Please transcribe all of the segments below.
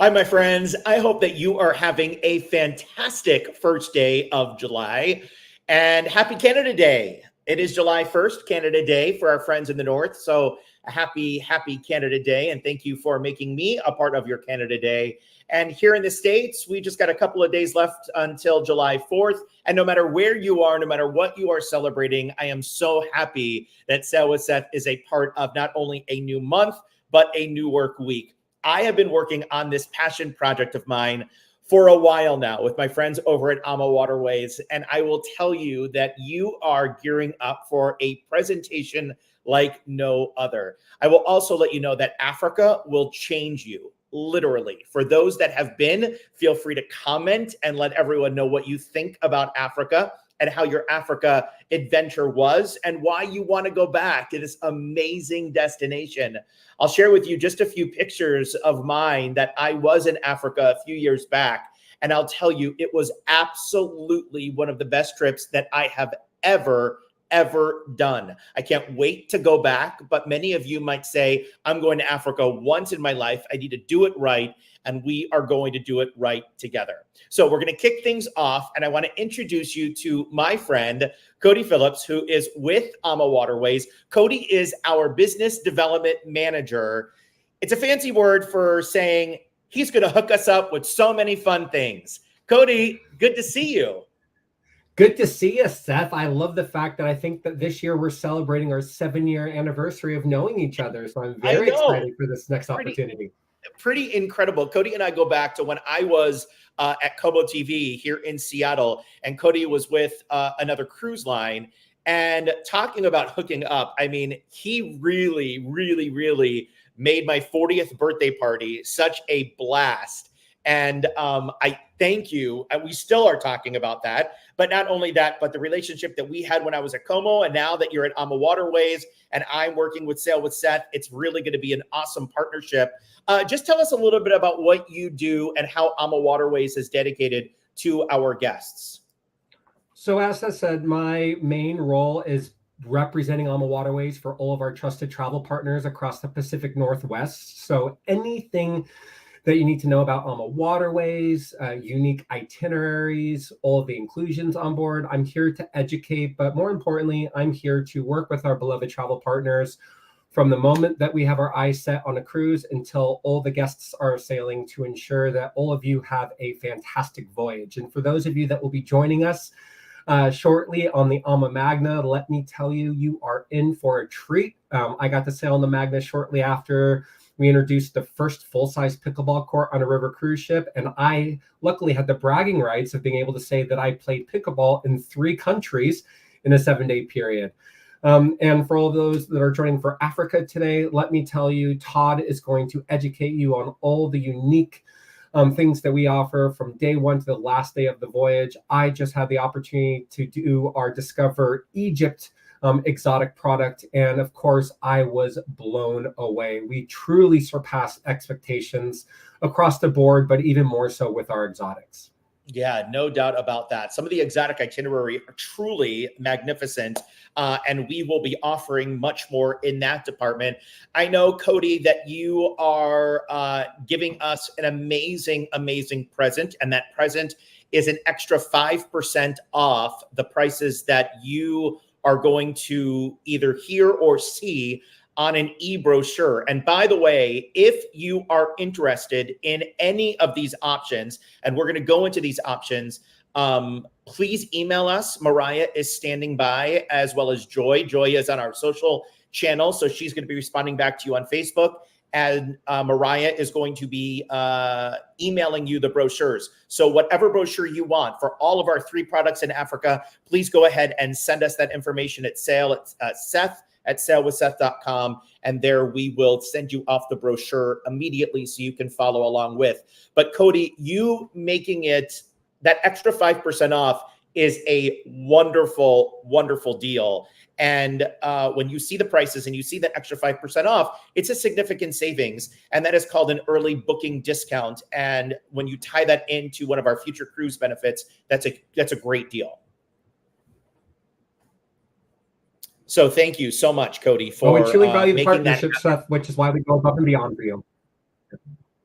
Hi, my friends. I hope that you are having a fantastic first day of July and happy Canada Day. It is July 1st, Canada Day for our friends in the North. So, a happy Canada Day. And thank you for making me a part of your Canada Day. And here in the States, we just got a couple of days left until July 4th. And no matter where you are, no matter what you are celebrating, I am so happy that Sail with Seth is a part of not only a new month, but a new work week. I have been working on this passion project of mine for a while now with my friends over at I'm SOOO Waterways. And I will tell you that you are gearing up for a presentation like no other. I will also let you know that Africa will change you. Literally. For those that have been, feel free to comment and let everyone know what you think about Africa and how your Africa adventure was and why you want to go back to this amazing destination. I'll share with you just a few pictures of mine that I was in Africa a few years back. And I'll tell you, it was absolutely one of the best trips that I have ever done. I can't wait to go back, but many of you might say, I'm going to Africa once in my life. I need to do it right, and we are going to do it right together. So we're going to kick things off, and I want to introduce you to my friend, Cody Phillips, who is with I'm SOOO Waterways. Cody is our business development manager. It's a fancy word for saying he's going to hook us up with so many fun things. Cody, good to see you. Good to see you, Seth. I love the fact that I think that this year we're celebrating our 7-year anniversary of knowing each other. So I'm very excited for this next opportunity. Pretty incredible. Cody and I go back to when I was at Kobo TV here in Seattle, and Cody was with another cruise line. And talking about hooking up, I mean, he really made my 40th birthday party such a blast. And I thank you. And we still are talking about that. But not only that, but the relationship that we had when I was at Como, and now that you're at I'm SOOO Waterways and I'm working with Sail with Seth, it's really going to be an awesome partnership. Just tell us a little bit about what you do and how I'm SOOO Waterways is dedicated to our guests. So as I said, my main role is representing I'm SOOO Waterways for all of our trusted travel partners across the Pacific Northwest. So anything that you need to know about I'm SOOO Waterways, unique itineraries, all of the inclusions on board, I'm here to educate, but more importantly, I'm here to work with our beloved travel partners from the moment that we have our eyes set on a cruise until all the guests are sailing, to ensure that all of you have a fantastic voyage. And for those of you that will be joining us shortly on the Alma Magna, let me tell you, you are in for a treat. I got to sail on the Magna shortly after we introduced the first full-size pickleball court on a river cruise ship. And I luckily had the bragging rights of being able to say that I played pickleball in 3 countries in a 7-day period. And for all of those that are joining for Africa today, let me tell you, Todd is going to educate you on all the unique things that we offer from day 1 to the last day of the voyage. I just had the opportunity to do our Discover Egypt exotic product, and of course I was blown away. We truly surpassed expectations across the board, but even more so with our exotics. Yeah, no doubt about that. Some of the exotic itinerary are truly magnificent, and we will be offering much more in that department. I know, Cody, that you are giving us an amazing present, and that present is an extra 5% off the prices that you are going to either hear or see on an e-brochure. And by the way, if you are interested in any of these options, and we're going to go into these options, please email us. Mariah is standing by, as well as Joy. Joy is on our social channel, so she's going to be responding back to you on Facebook. And Mariah is going to be emailing you the brochures. So whatever brochure you want for all of our 3 products in Africa, please go ahead and send us that information at Seth@sailwithseth.com, and there we will send you off the brochure immediately so you can follow along with. But Cody, you making it that extra 5% off is a wonderful deal. And when you see the prices and you see that extra 5% off, it's a significant savings. And that is called an early booking discount. And when you tie that into one of our future cruise benefits, that's a great deal. So thank you so much, Cody, for we truly value the making partnership, Seth, which is why we go above and beyond for you.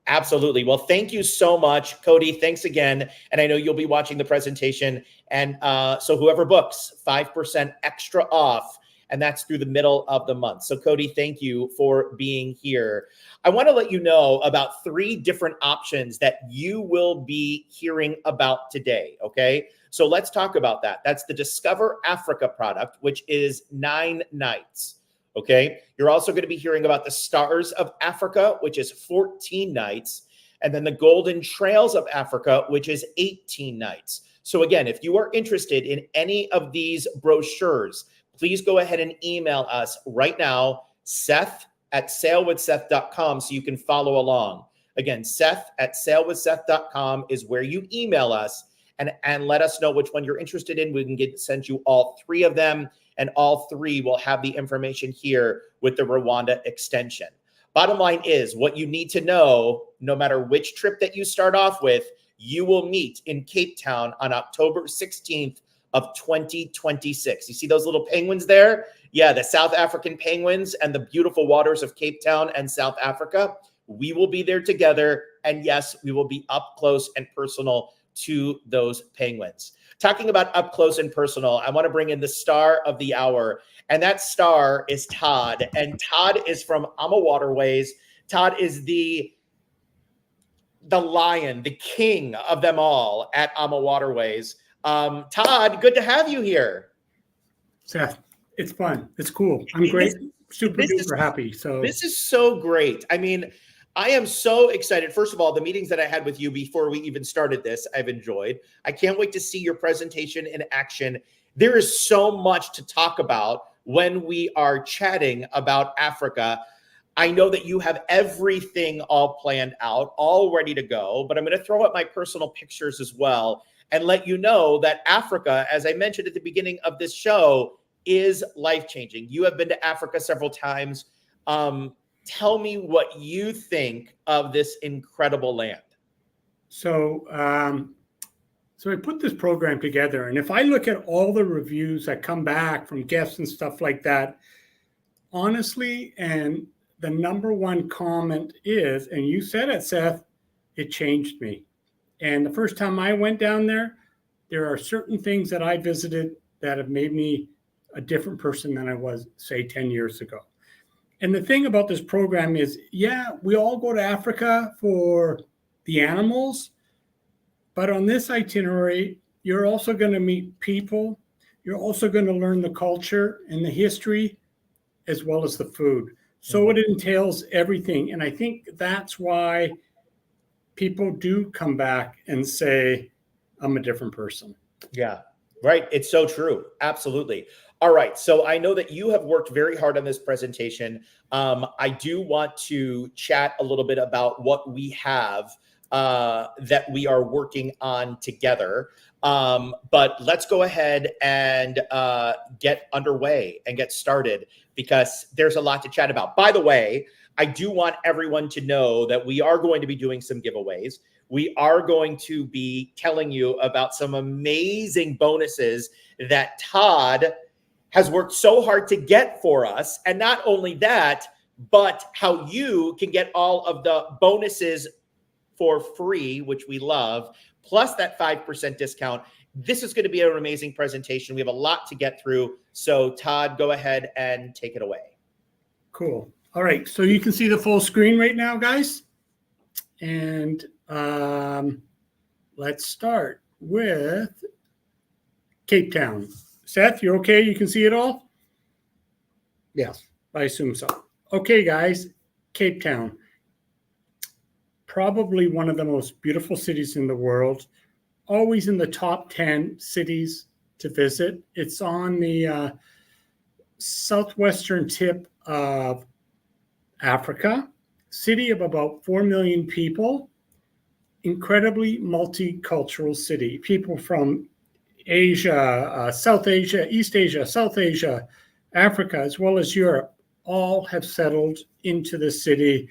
Absolutely. Well, thank you so much, Cody. Thanks again. And I know you'll be watching the presentation. And so whoever books, 5% extra off. And that's through the middle of the month. So Cody, thank you for being here. I want to let you know about 3 different options that you will be hearing about today. Okay. So let's talk about that. That's the Discover Africa product, which is 9 nights. Okay. You're also going to be hearing about the Stars of Africa, which is 14 nights. And then the Golden Trails of Africa, which is 18 nights. So again, if you are interested in any of these brochures, please go ahead and email us right now, Seth@sailwithseth.com, so you can follow along. Again, Seth@sailwithseth.com is where you email us and let us know which one you're interested in. We can send you all 3 of them, and all 3 will have the information here with the Rwanda extension. Bottom line is, what you need to know, no matter which trip that you start off with, you will meet in Cape Town on October 16th of 2026. You see those little penguins there? Yeah, the South African penguins and the beautiful waters of Cape Town and South Africa. We will be there together. And yes, we will be up close and personal to those penguins. Talking about up close and personal, I want to bring in the star of the hour. And that star is Todd. And Todd is from I'm Waterways. Todd is the lion, the king of them all at I'm Waterways. Todd, good to have you here. Seth, it's fun. It's cool. I'm great. Super duper happy. So this is so great. I mean, I am so excited. First of all, the meetings that I had with you before we even started this, I've enjoyed. I can't wait to see your presentation in action. There is so much to talk about when we are chatting about Africa. I know that you have everything all planned out, all ready to go, but I'm going to throw up my personal pictures as well and let you know that Africa, as I mentioned at the beginning of this show, is life-changing. You have been to Africa several times. Tell me what you think of this incredible land. So I put this program together, and if I look at all the reviews that come back from guests and stuff like that, honestly, and the number one comment is, and you said it, Seth, it changed me. And the first time I went down there, there are certain things that I visited that have made me a different person than I was, say, 10 years ago. And the thing about this program is, yeah, we all go to Africa for the animals, but on this itinerary, you're also going to meet people. You're also going to learn the culture and the history, as well as the food. So it entails everything. And I think that's why people do come back and say, I'm a different person. Yeah, right. It's so true. Absolutely. All right. So I know that you have worked very hard on this presentation. I do want to chat a little bit about what we have that we are working on together. But let's go ahead and get underway and get started, because there's a lot to chat about. By the way, I do want everyone to know that we are going to be doing some giveaways. We are going to be telling you about some amazing bonuses that Todd has worked so hard to get for us. And not only that, but how you can get all of the bonuses for free, which we love, plus that 5% discount. This is going to be an amazing presentation. We have a lot to get through. So Todd, go ahead and take it away. Cool. All right. So you can see the full screen right now, guys. And let's start with Cape Town. Seth, you okay? You can see it all? Yes, I assume so. Okay, guys, Cape Town. Probably one of the most beautiful cities in the world. Always in the top 10 cities to visit. It's on the southwestern tip of Africa. City of about 4 million people. Incredibly multicultural city. People from Asia, South Asia, East Asia, South Asia, Africa, as well as Europe, all have settled into the city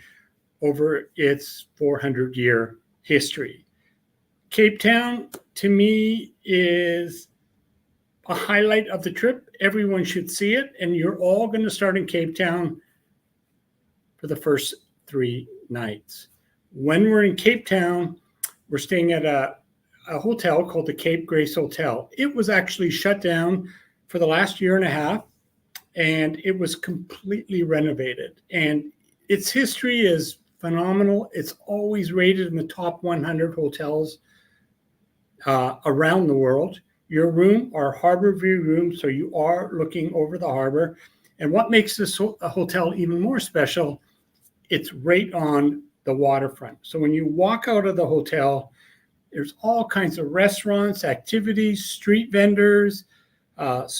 over its 400-year history. Cape Town, to me, is a highlight of the trip. Everyone should see it, and you're all going to start in Cape Town for the first 3 nights. when we're in Cape Town, we're staying at a hotel called the Cape Grace Hotel. It was actually shut down for the last year and a half, and it was completely renovated. And its history is phenomenal. It's always rated in the top 100 hotels around the world. Your room are harbor view rooms, so you are looking over the harbor. And what makes this hotel even more special, it's right on the waterfront. So when you walk out of the hotel, there's all kinds of restaurants, activities, street vendors,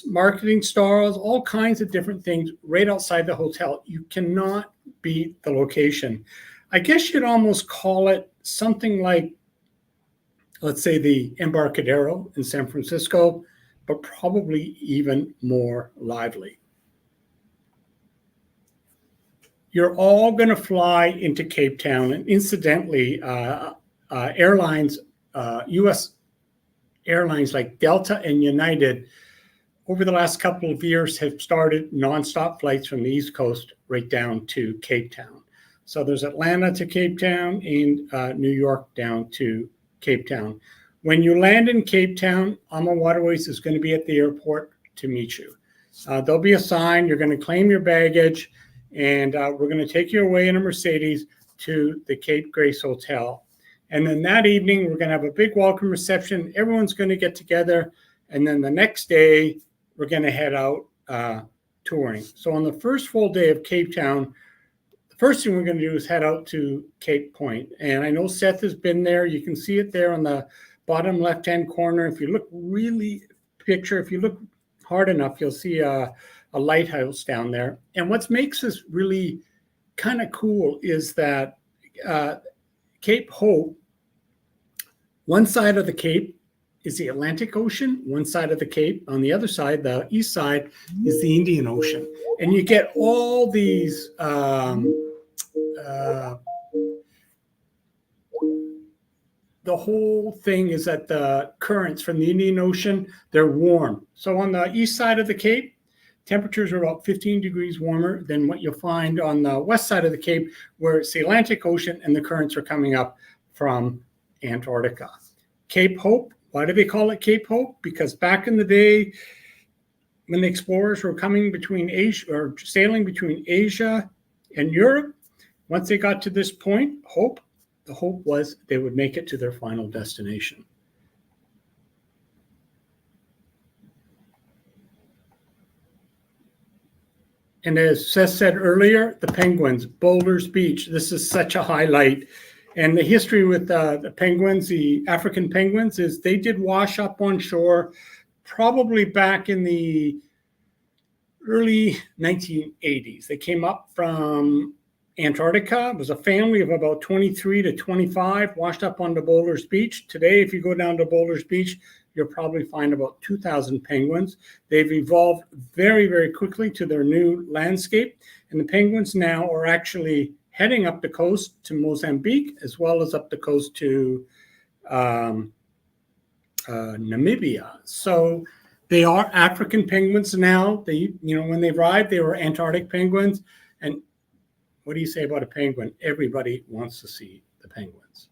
marketing stalls, all kinds of different things right outside the hotel. You cannot beat the location. I guess you'd almost call it something like, let's say, the Embarcadero in San Francisco, but probably even more lively. You're all going to fly into Cape Town. And incidentally, airlines, U.S. airlines like Delta and United, over the last couple of years have started nonstop flights from the East Coast right down to Cape Town. So there's Atlanta to Cape Town and New York down to Cape Town. When you land in Cape Town, AMA Waterways is going to be at the airport to meet you. There'll be a sign. You're going to claim your baggage, and we're going to take you away in a Mercedes to the Cape Grace Hotel. And then that evening, we're going to have a big welcome reception. Everyone's going to get together. And then the next day, we're going to head out touring. So on the first full day of Cape Town, the first thing we're going to do is head out to Cape Point. And I know Seth has been there. You can see it there on the bottom left-hand corner. If you look if you look hard enough, you'll see a lighthouse down there. And what makes this really kind of cool is that Cape Hope, one side of the Cape is the Atlantic Ocean, one side of the Cape. On the other side, the east side, is the Indian Ocean. And you get all these the whole thing is that the currents from the Indian Ocean, they're warm. So on the east side of the Cape, temperatures are about 15 degrees warmer than what you'll find on the west side of the Cape, where it's the Atlantic Ocean and the currents are coming up from Antarctica. Cape Hope, why do they call it Cape Hope? Because back in the day, when the explorers were coming between Asia or sailing between Asia and Europe, once they got to this point, the hope was they would make it to their final destination. And as Seth said earlier, the penguins, Boulders Beach, this is such a highlight. And the history with the penguins, the African penguins, is they did wash up on shore probably back in the early 1980s. They came up from Antarctica. It was a family of about 23 to 25 washed up onto Boulders Beach. Today, if you go down to Boulders Beach, you'll probably find about 2,000 penguins. They've evolved very, very quickly to their new landscape. And the penguins now are actually heading up the coast to Mozambique, as well as up the coast to Namibia. So they are African penguins now. They, when they arrived, they were Antarctic penguins. And what do you say about a penguin? Everybody wants to see the penguins.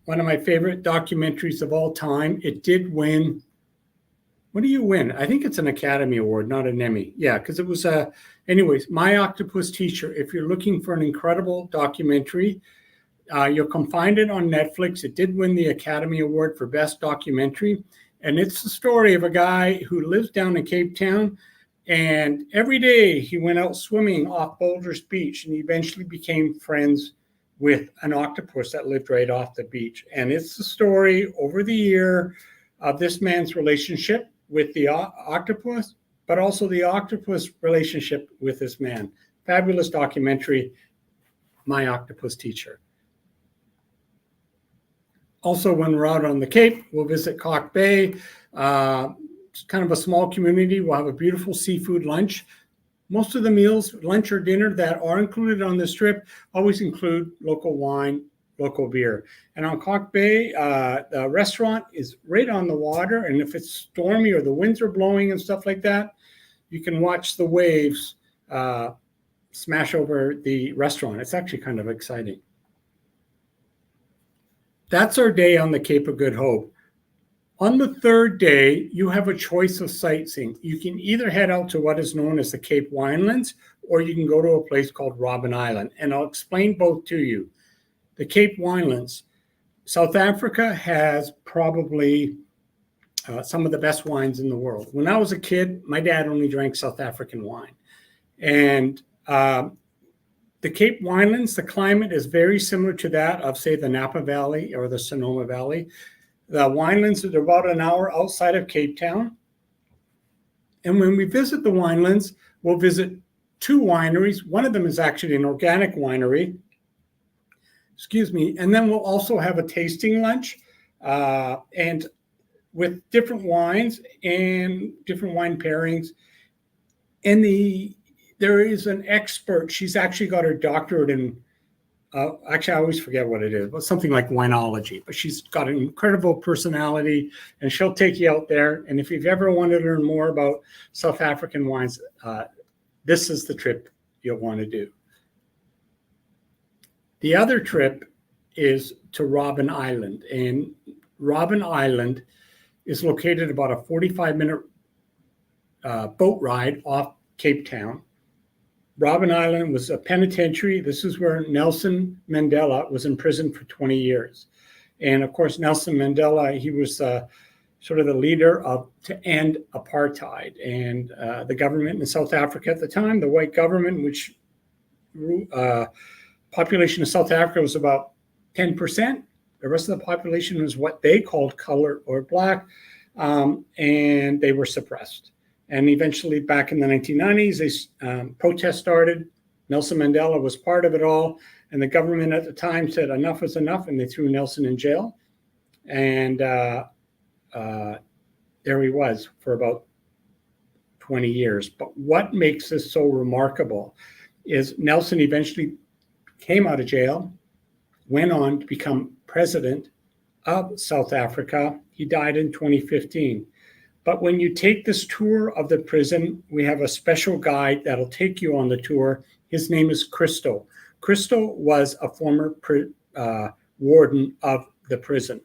One of my favorite documentaries of all time. It did win. What do you win? I think it's an Academy Award, not an Emmy. Yeah, because it was anyways, My Octopus Teacher. If you're looking for an incredible documentary, you'll come find it on Netflix. It did win the Academy Award for Best Documentary. And it's the story of a guy who lives down in Cape Town. And every day he went out swimming off Boulders Beach, and he eventually became friends with an octopus that lived right off the beach. And it's the story over the year of this man's relationship with the octopus, but also the octopus relationship with this man. Fabulous documentary, My Octopus Teacher. Also, when we're out on the Cape, we'll visit Cock Bay. It's kind of a small community. We'll have a beautiful seafood lunch. Most of the meals, lunch or dinner, that are included on this trip always include local wine, local beer. And on Cock Bay, the restaurant is right on the water. And if it's stormy or the winds are blowing and stuff like that, you can watch the waves smash over the restaurant. It's actually kind of exciting. That's our day on the Cape of Good Hope. On the third day, you have a choice of sightseeing. You can either head out to what is known as the Cape Winelands, or you can go to a place called Robben Island. And I'll explain both to you. The Cape Winelands, South Africa has probably some of the best wines in the world. When I was a kid, my dad only drank South African wine. And the Cape Winelands, the climate is very similar to that of, say, the Napa Valley or the Sonoma Valley. The winelands are about an hour outside of Cape Town. And when we visit the winelands, we'll visit 2 wineries. One of them is actually an organic winery. Excuse me. And then we'll also have a tasting lunch and with different wines and different wine pairings. And there is an expert. She's actually got her doctorate in actually, I always forget what it is, but something like winology. But she's got an incredible personality, and she'll take you out there. And if you've ever wanted to learn more about South African wines, this is the trip you'll want to do. The other trip is to Robben Island. And Robben Island is located about a 45-minute boat ride off Cape Town. Robben Island was a penitentiary. This is where Nelson Mandela was imprisoned for 20 years. And of course, Nelson Mandela, he was sort of the leader to end apartheid. And the government in South Africa at the time, the white government, which population of South Africa was about 10%. The rest of the population was what they called colored or black, and they were suppressed. And eventually, back in the 1990s, protests started. Nelson Mandela was part of it all. And the government at the time said enough was enough, and they threw Nelson in jail. And there he was for about 20 years. But what makes this so remarkable is Nelson eventually came out of jail, went on to become president of South Africa. He died in 2015. But when you take this tour of the prison, we have a special guide that'll take you on the tour. His name is Crystal. Crystal was a former warden of the prison.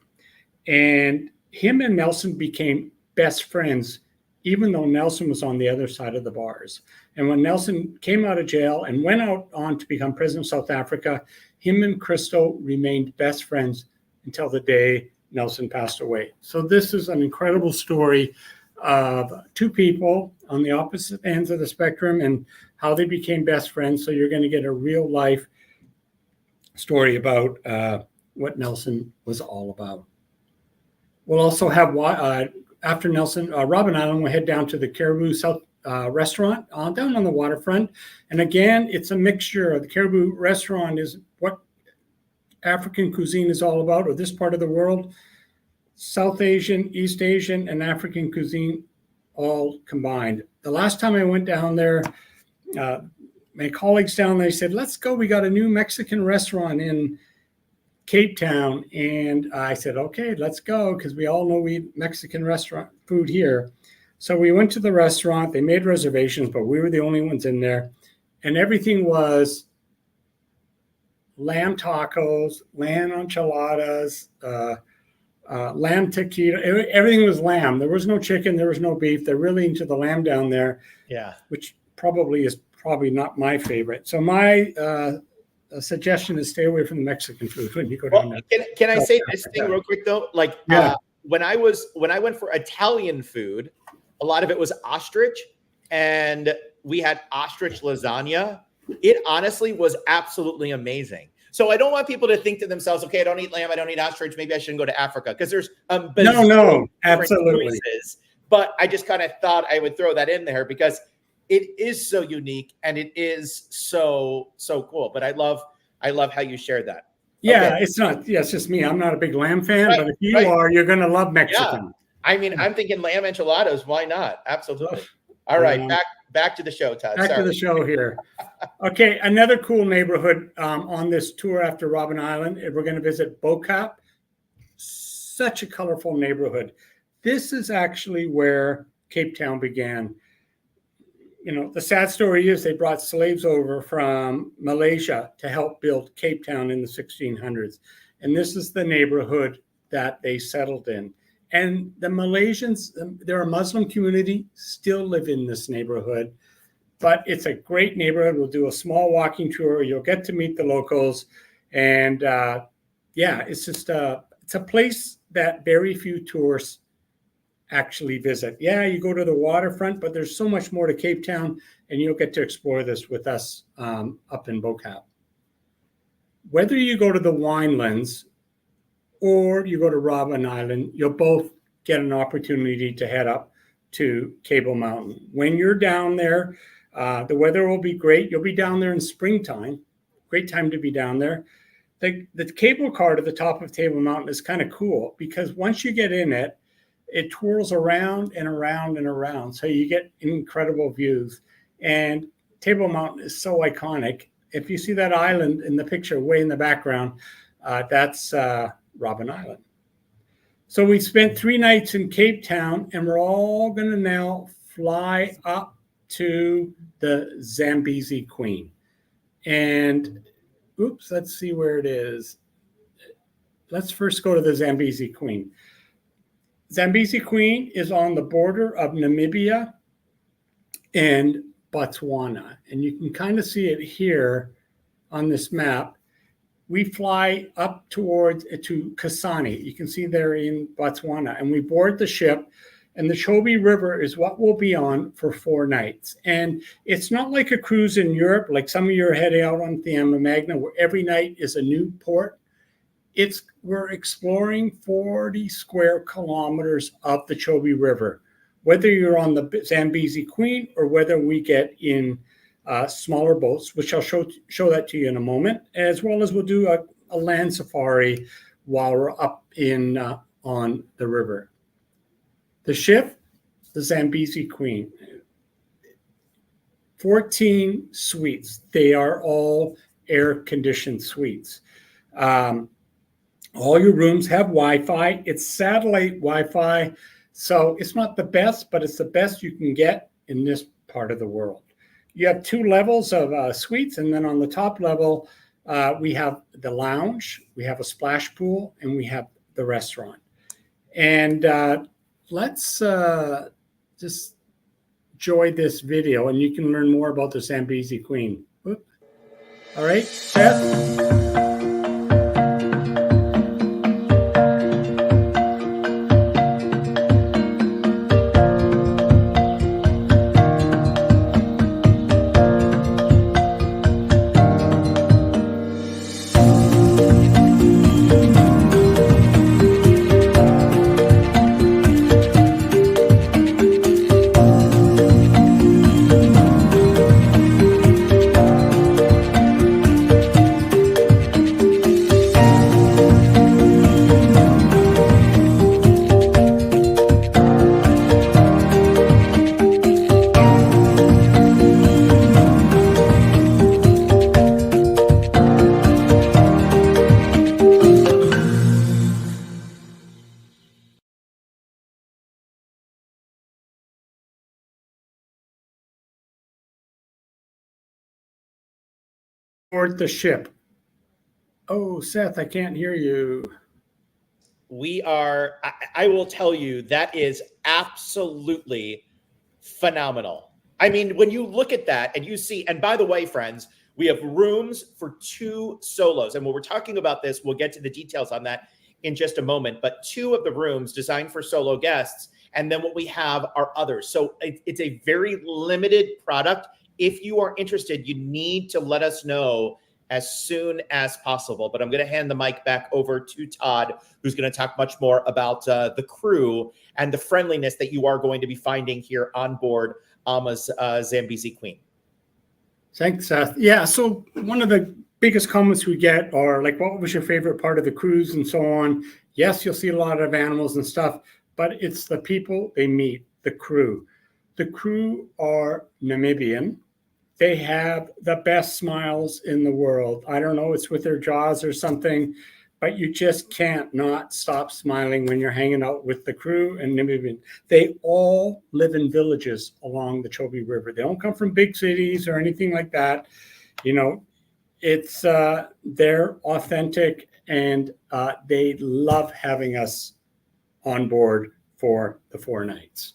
And him and Nelson became best friends, even though Nelson was on the other side of the bars. And when Nelson came out of jail and went out on to become president of South Africa, him and Crystal remained best friends until the day Nelson passed away. So this is an incredible story of 2 people on the opposite ends of the spectrum and how they became best friends. So you're going to get a real life story about what Nelson was all about. We'll also have, after Nelson, Robben Island, we'll head down to the Caribou South restaurant down on the waterfront. And again, it's a mixture. The Caribou restaurant is what African cuisine is all about, or this part of the world. South Asian, East Asian, and African cuisine all combined. The last time I went down there, my colleagues down there said, let's go. We got a new Mexican restaurant in Cape Town. And I said, okay, let's go, because we all know we eat Mexican restaurant food here. So we went to the restaurant. They made reservations, but we were the only ones in there. And everything was lamb tacos, lamb enchiladas, lamb taquito. Everything was lamb. There was no chicken. There was no beef. They're really into the lamb down there. Yeah, which is not my favorite. So my suggestion is stay away from the Mexican food when you go down there. Can I say this thing real quick though? Like when I went for Italian food, a lot of it was ostrich, and we had ostrich lasagna. It honestly was absolutely amazing. So I don't want people to think to themselves, okay, I don't eat lamb, I don't eat ostrich, maybe I shouldn't go to Africa, because there's no, absolutely. Choices. But I just kind of thought I would throw that in there because it is so unique and it is so cool. But I love how you shared that. Yeah, okay. It's just me. I'm not a big lamb fan, but if you are, you're going to love Mexican. Yeah. I mean, I'm thinking lamb enchiladas. Why not? Absolutely. All right, back to the show, Todd. Back to the show here. Okay, another cool neighborhood on this tour after Robben Island. We're going to visit Bo-Kaap. Such a colorful neighborhood. This is actually where Cape Town began. You know, the sad story is they brought slaves over from Malaysia to help build Cape Town in the 1600s. And this is the neighborhood that they settled in. And the Malaysians, they're a Muslim community, still live in this neighborhood. But it's a great neighborhood. We'll do a small walking tour. You'll get to meet the locals. And yeah, it's just it's a place that very few tourists actually visit. Yeah, you go to the waterfront, but there's so much more to Cape Town, and you'll get to explore this with us up in Bocap. Whether you go to the Winelands or you go to Robben Island, you'll both get an opportunity to head up to Cable Mountain. When you're down there, the weather will be great. You'll be down there in springtime. Great time to be down there. The cable car to the top of Table Mountain is kind of cool because once you get in it, it twirls around and around and around. So you get incredible views. And Table Mountain is so iconic. If you see that island in the picture way in the background, that's Robben Island. So we spent 3 nights in Cape Town, and we're all going to now fly up to the Zambezi Queen. And oops, let's see where it is. Let's first go to the Zambezi Queen. Zambezi Queen is on the border of Namibia and Botswana. And you can kind of see it here on this map. We fly up towards to Kasane. You can see there in Botswana. And we board the ship. And the Chobe River is what we'll be on for 4 nights. And it's not like a cruise in Europe, like some of you are heading out on Theama Magna, where every night is a new port. We're exploring 40 square kilometers of the Chobe River, whether you're on the Zambezi Queen or whether we get in smaller boats, which I'll show that to you in a moment, as well as we'll do a land safari while we're up in on the river. The ship, the Zambezi Queen, 14 suites. They are all air-conditioned suites. All your rooms have Wi-Fi. It's satellite Wi-Fi, so it's not the best, but it's the best you can get in this part of the world. You have 2 levels of suites, and then on the top level, we have the lounge, we have a splash pool, and we have the restaurant. And let's just enjoy this video, and you can learn more about the Zambezi Queen. Whoop. All right, Seth? Board the ship. Oh, Seth, I can't hear you. I will tell you, that is absolutely phenomenal. I mean, when you look at that and you see, and by the way, friends, we have rooms for 2 solos. And when we're talking about this, we'll get to the details on that in just a moment, but 2 of the rooms designed for solo guests. And then what we have are others. So it's a very limited product. If you are interested, you need to let us know as soon as possible. But I'm going to hand the mic back over to Todd, who's going to talk much more about the crew and the friendliness that you are going to be finding here on board Alma's Zambezi Queen. Thanks, Seth. Yeah, so one of the biggest comments we get are like, what was your favorite part of the cruise and so on? Yes, you'll see a lot of animals and stuff, but it's the people they meet, the crew. The crew are Namibian. They have the best smiles in the world. I don't know, it's with their jaws or something, but you just can't not stop smiling when you're hanging out with the crew and Namibian. They all live in villages along the Chobe River. They don't come from big cities or anything like that. You know, it's they're authentic and they love having us on board for the 4 nights.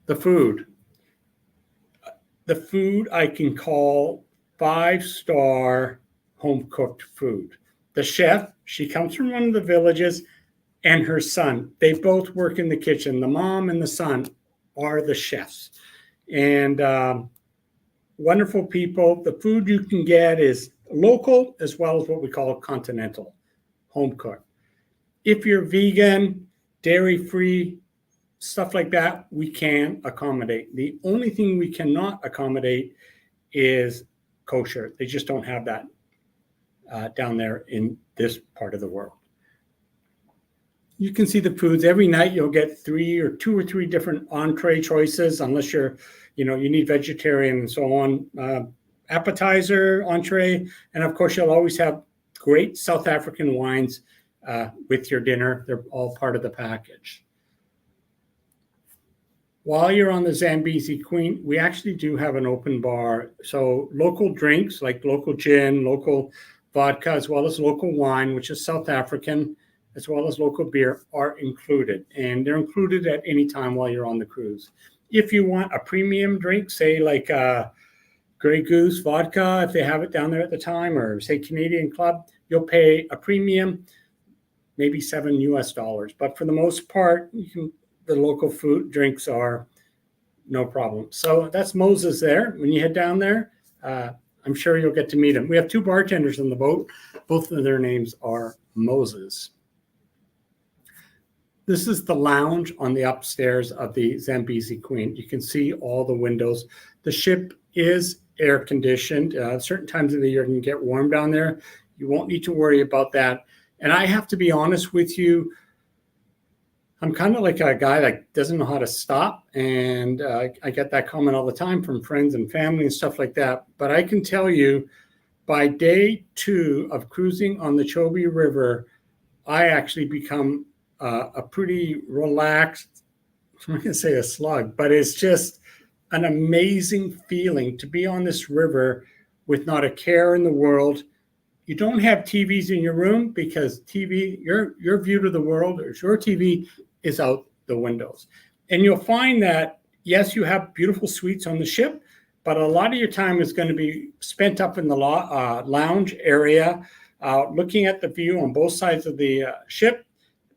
The food. The food I can call 5-star home-cooked food. The chef, she comes from one of the villages, and her son, they both work in the kitchen. The mom and the son are the chefs. And wonderful people. The food you can get is local as well as what we call continental, home cooked. If you're vegan, dairy-free, stuff like that, we can accommodate. The only thing we cannot accommodate is kosher. They just don't have that down there in this part of the world. You can see the foods. Every night you'll get 2 or 3 different entree choices, unless you're, you need vegetarian and so on. Appetizer, entree, and of course you'll always have great South African wines with your dinner. They're all part of the package. While you're on the Zambezi Queen, we actually do have an open bar. So local drinks like local gin, local vodka, as well as local wine, which is South African, as well as local beer, are included. And they're included at any time while you're on the cruise. If you want a premium drink, say like Grey Goose vodka, if they have it down there at the time, or say Canadian Club, you'll pay a premium, maybe $7 US. But for the most part, the local food drinks are no problem. So that's Moses there. When you head down there, I'm sure you'll get to meet him. We have 2 bartenders on the boat. Both of their names are Moses. This is the lounge on the upstairs of the Zambezi Queen. You can see all the windows. The ship is air conditioned. Certain times of the year it can get warm down there. You won't need to worry about that. And I have to be honest with you, I'm kind of like a guy that doesn't know how to stop. And I get that comment all the time from friends and family and stuff like that. But I can tell you, by day 2 of cruising on the Chobe River, I actually become a pretty relaxed, I'm not going to say a slug, but it's just an amazing feeling to be on this river with not a care in the world. You don't have TVs in your room because TV, your view to the world, or your TV is out the windows. And you'll find that, yes, you have beautiful suites on the ship, but a lot of your time is going to be spent up in the lounge area, looking at the view on both sides of the ship,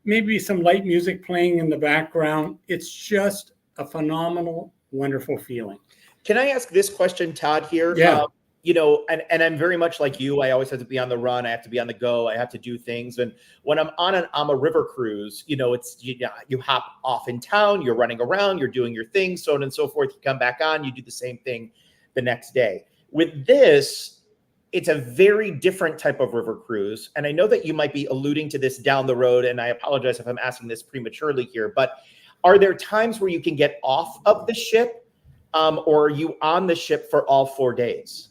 maybe some light music playing in the background. It's just a phenomenal, wonderful feeling. Can I ask this question, Todd, here? Yeah. And I'm very much like you. I always have to be on the run. I have to be on the go. I have to do things. And when I'm on a river cruise, it's you hop off in town, you're running around, you're doing your thing, so on and so forth. You come back on, you do the same thing the next day. With this, it's a very different type of river cruise. And I know that you might be alluding to this down the road, and I apologize if I'm asking this prematurely here, but are there times where you can get off of the ship, or are you on the ship for all 4 days?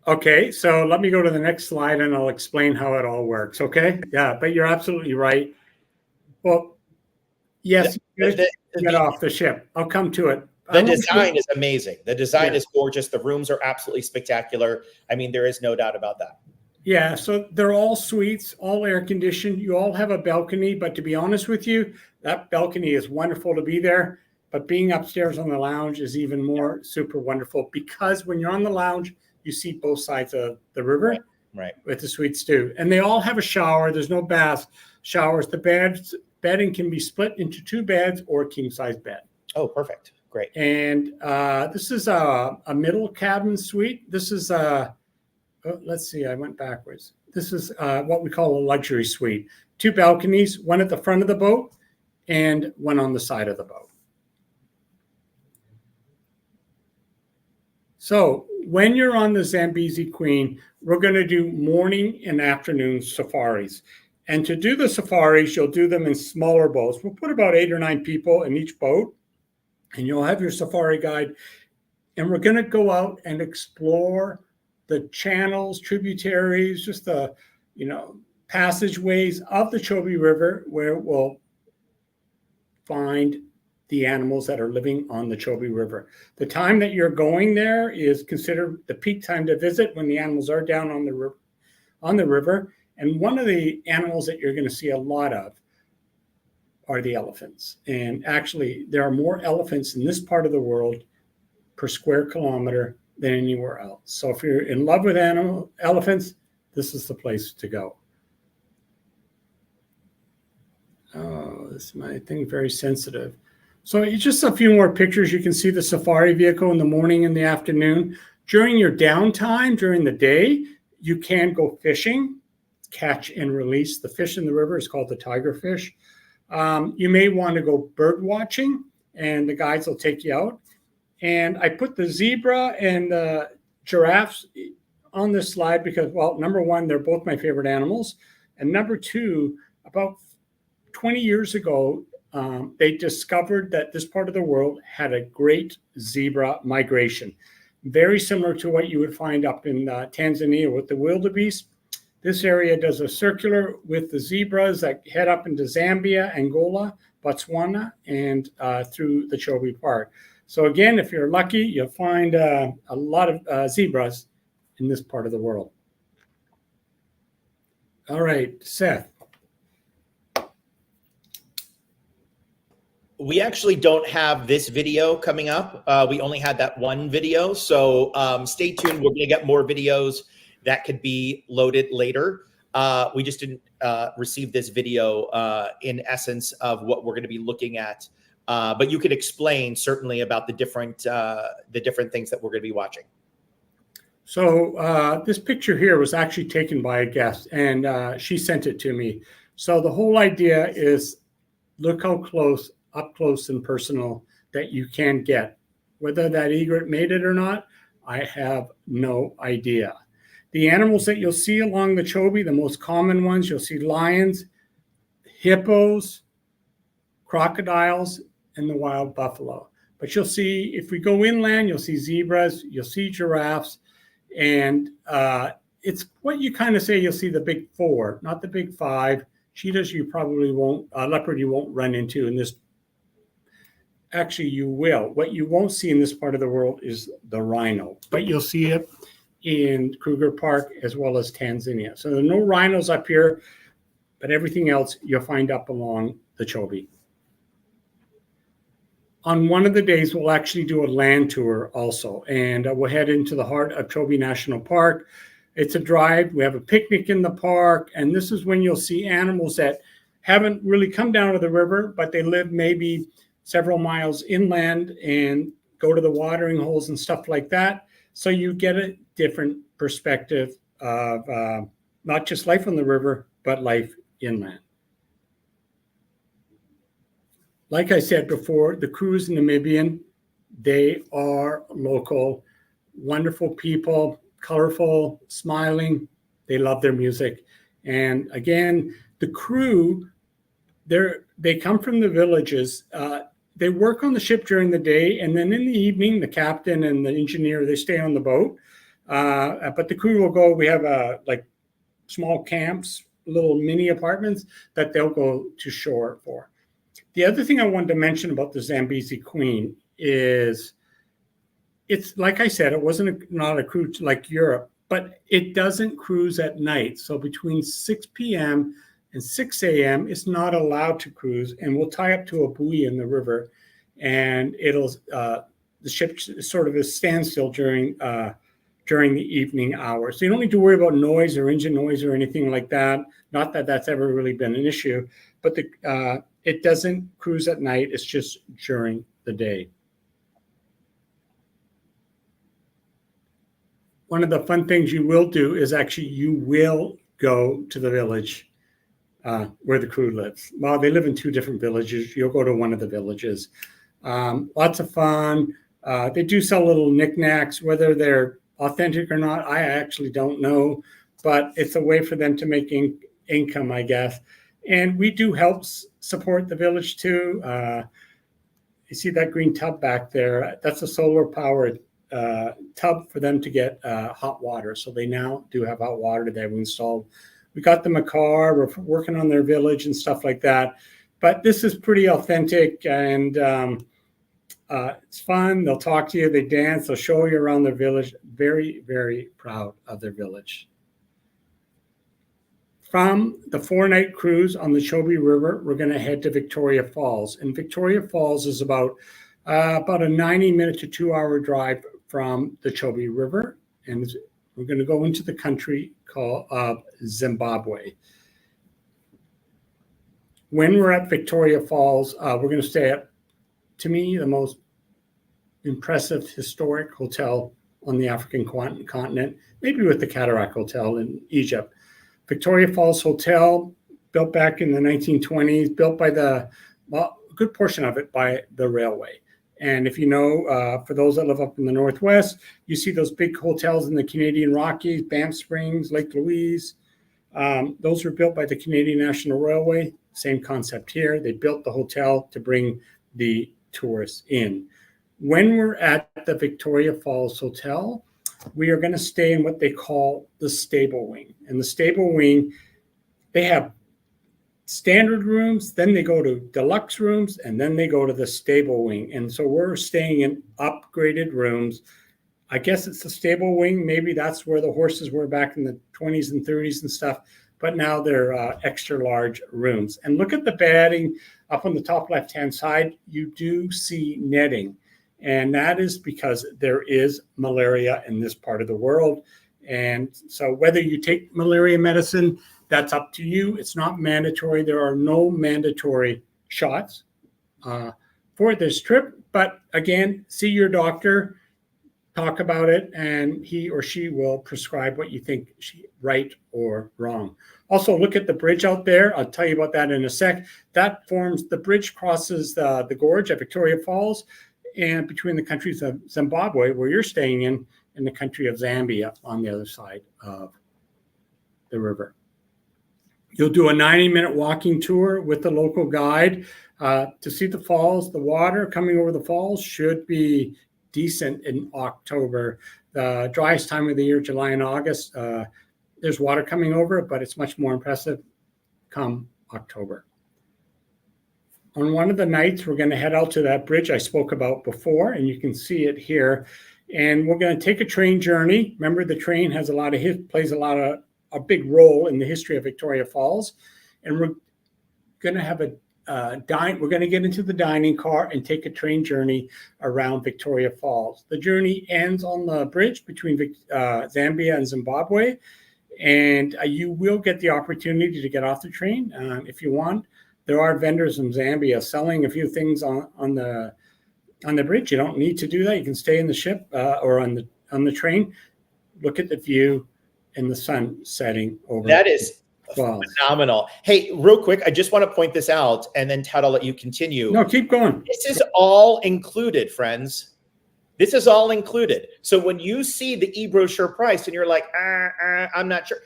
Okay, so let me go to the next slide and I'll explain how it all works, okay? Yeah, but you're absolutely right. Well, yes, you get off the ship. I'll come to it. The design is amazing. The design is gorgeous. The rooms are absolutely spectacular. I mean, there is no doubt about that. Yeah, so they're all suites, all air conditioned. You all have a balcony, but to be honest with you, that balcony is wonderful to be there. But being upstairs on the lounge is even more super wonderful, because when you're on the lounge, you see both sides of the river, right, with the suites too. And they all have a shower. There's no bath showers. The bedding can be split into 2 beds or a king size bed. Oh, perfect. Great. And this is a middle cabin suite. This is let's see, I went backwards. This is what we call a luxury suite. 2 balconies, one at the front of the boat and one on the side of the boat. So when you're on the Zambezi Queen, we're going to do morning and afternoon safaris. And to do the safaris, you'll do them in smaller boats. We'll put about 8 or 9 people in each boat, and you'll have your safari guide. And we're going to go out and explore the channels, tributaries, just the, passageways of the Chobe River, where we'll find the animals that are living on the Chobe River. The time that you're going there is considered the peak time to visit, when the animals are down on the river. And one of the animals that you're going to see a lot of are the elephants. And actually, there are more elephants in this part of the world per square kilometer than anywhere else. So if you're in love with elephants, this is the place to go. Oh, this is my thing, very sensitive. So just a few more pictures. You can see the safari vehicle in the morning and the afternoon. During your downtime, during the day, you can go fishing, catch and release. The fish in the river is called the tiger fish. You may want to go bird watching, and the guides will take you out. And I put the zebra and the giraffes on this slide because, well, number one, they're both my favorite animals. And number two, about 20 years ago, they discovered that this part of the world had a great zebra migration, very similar to what you would find up in Tanzania with the wildebeest. This area does a circular with the zebras that head up into Zambia, Angola, Botswana, and through the Chobe Park. So again, if you're lucky, you'll find a lot of zebras in this part of the world. All right, Seth. We actually don't have this video coming up. We only had that one video. So stay tuned. We're going to get more videos that could be loaded later. We just didn't receive this video in essence of what we're going to be looking at. But you can explain certainly about the different things that we're going to be watching. So this picture here was actually taken by a guest, and she sent it to me. So the whole idea is look how close, up close and personal that you can get. Whether that egret made it or not, I have no idea. The animals that you'll see along the Chobe, the most common ones, you'll see lions, hippos, crocodiles, and the wild buffalo. But you'll see, if we go inland, you'll see zebras, you'll see giraffes, and it's what you kind of say you'll see the big four, not the big five. Cheetahs you probably won't, leopard you won't run into in this. Actually, you will. What you won't see in this part of the world is the rhino, but you'll see it in Kruger Park as well as Tanzania. So there are no rhinos up here, but everything else you'll find up along the Chobe. On one of the days, we'll actually do a land tour also, and we'll head into the heart of Kruger National Park. It's a drive. We have a picnic in the park, and this is when you'll see animals that haven't really come down to the river, but they live maybe several miles inland and go to the watering holes and stuff like that. So you get a different perspective of not just life on the river, but life inland. Like I said before, the crew is Namibian. They are local, wonderful people, colorful, smiling. They love their music. And again, the crew, they come from the villages. They work on the ship during the day, and then in the evening, the captain and the engineer, they stay on the boat. But the crew will go, we have like small camps, little mini apartments that they'll go to shore for. The other thing I wanted to mention about the Zambezi Queen is, it's like I said, it wasn't not a cruise like Europe, but it doesn't cruise at night. So between 6 p.m. and 6 a.m., it's not allowed to cruise, and we'll tie up to a buoy in the river, and it'll the ship sort of is standstill during the evening hours. So you don't need to worry about noise or engine noise or anything like that. Not that that's ever really been an issue, but it doesn't cruise at night. It's just during the day. One of the fun things you will do is actually you will go to the village where the crew lives. Well, they live in two different villages. You'll go to one of the villages. Lots of fun. They do sell little knickknacks, whether they're authentic or not, I actually don't know, but it's a way for them to make income, I guess. And we do help support the village too. You see that green tub back there? That's a solar powered tub for them to get hot water. So they now do have hot water that we installed. We got them a car. We're working on their village and stuff like that. But this is pretty authentic, and it's fun. They'll talk to you, they dance, they'll show you around their village. Very, very proud of their village. From the 4-night cruise on the Chobe River, we're going to head to Victoria Falls. And Victoria Falls is about a 90-minute to 2-hour drive from the Chobe River. And we're going to go into the country called Zimbabwe. When we're at Victoria Falls, we're going to stay at, to me, the most impressive historic hotel on the African continent, maybe with the Cataract Hotel in Egypt. Victoria Falls Hotel, built back in the 1920s, built by a good portion of it by the railway. And if you know, for those that live up in the Northwest, you see those big hotels in the Canadian Rockies, Banff Springs, Lake Louise. Those were built by the Canadian National Railway. Same concept here. They built the hotel to bring the tourists in. When we're at the Victoria Falls Hotel, we are going to stay in what they call the stable wing. And the stable wing, they have standard rooms, then they go to deluxe rooms, and then they go to the stable wing. And so we're staying in upgraded rooms. I guess it's the stable wing. Maybe that's where the horses were back in the 20s and 30s and stuff. But now they're extra large rooms. And look at the bedding up on the top left-hand side. You do see netting. And that is because there is malaria in this part of the world. And so whether you take malaria medicine, that's up to you. It's not mandatory. There are no mandatory shots for this trip. But again, see your doctor, talk about it, and he or she will prescribe what you think right or wrong. Also, look at the bridge out there. I'll tell you about that in a sec. That forms, the bridge crosses the gorge at Victoria Falls, and between the countries of Zimbabwe, where you're staying in the country of Zambia on the other side of the river. You'll do a 90-minute walking tour with the local guide to see the falls. The water coming over the falls should be decent in October. The driest time of the year, July and August, there's water coming over, but it's much more impressive come October. On one of the nights, we're going to head out to that bridge I spoke about before, and you can see it here. And we're going to take a train journey. Remember, the train has plays a big role in the history of Victoria Falls. And we're going to have we're going to get into the dining car and take a train journey around Victoria Falls. The journey ends on the bridge between Zambia and Zimbabwe. And you will get the opportunity to get off the train if you want. There are vendors in Zambia selling a few things on the bridge. You don't need to do that. You can stay in the ship or on the train. Look at the view and the sun setting over. That is phenomenal. Hey, real quick, I just want to point this out, and then Todd, I'll let you continue. No, keep going. This is all included, friends. This is all included. So when you see the e-brochure price and you're like, I'm not sure.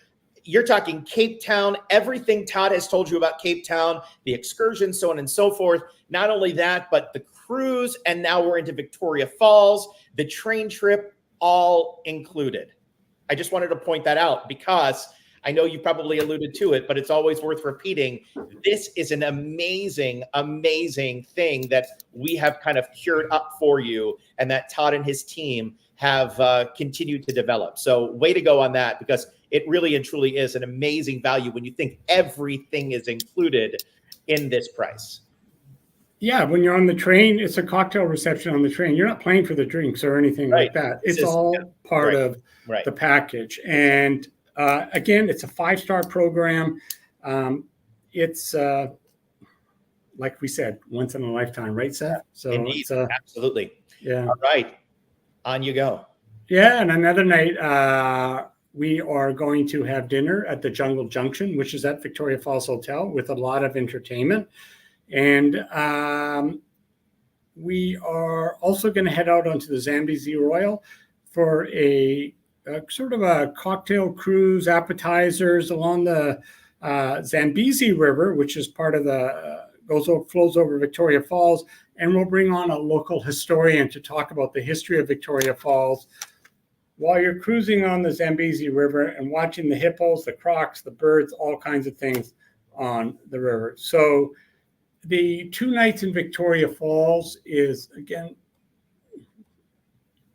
You're talking Cape Town, everything Todd has told you about Cape Town, the excursion, so on and so forth. Not only that, but the cruise, and now we're into Victoria Falls, the train trip, all included. I just wanted to point that out because I know you probably alluded to it, but it's always worth repeating. This is an amazing, amazing thing that we have kind of cured up for you and that Todd and his team have continued to develop. So way to go on that, because it really and truly is an amazing value when you think everything is included in this price. Yeah, when you're on the train, it's a cocktail reception on the train. You're not paying for the drinks or anything like that. It's all part of the package. And again, it's a 5-star program. It's like we said, once in a lifetime, right, Seth? So indeed, absolutely. Yeah. All right, on you go. Yeah, and another night, we are going to have dinner at the Jungle Junction, which is at Victoria Falls Hotel, with a lot of entertainment. And we are also going to head out onto the Zambezi Royal for a sort of a cocktail cruise, appetizers along the Zambezi River, which is part of flows over Victoria Falls. And we'll bring on a local historian to talk about the history of Victoria Falls while you're cruising on the Zambezi River and watching the hippos, the crocs, the birds, all kinds of things on the river. So the 2 nights in Victoria Falls is, again,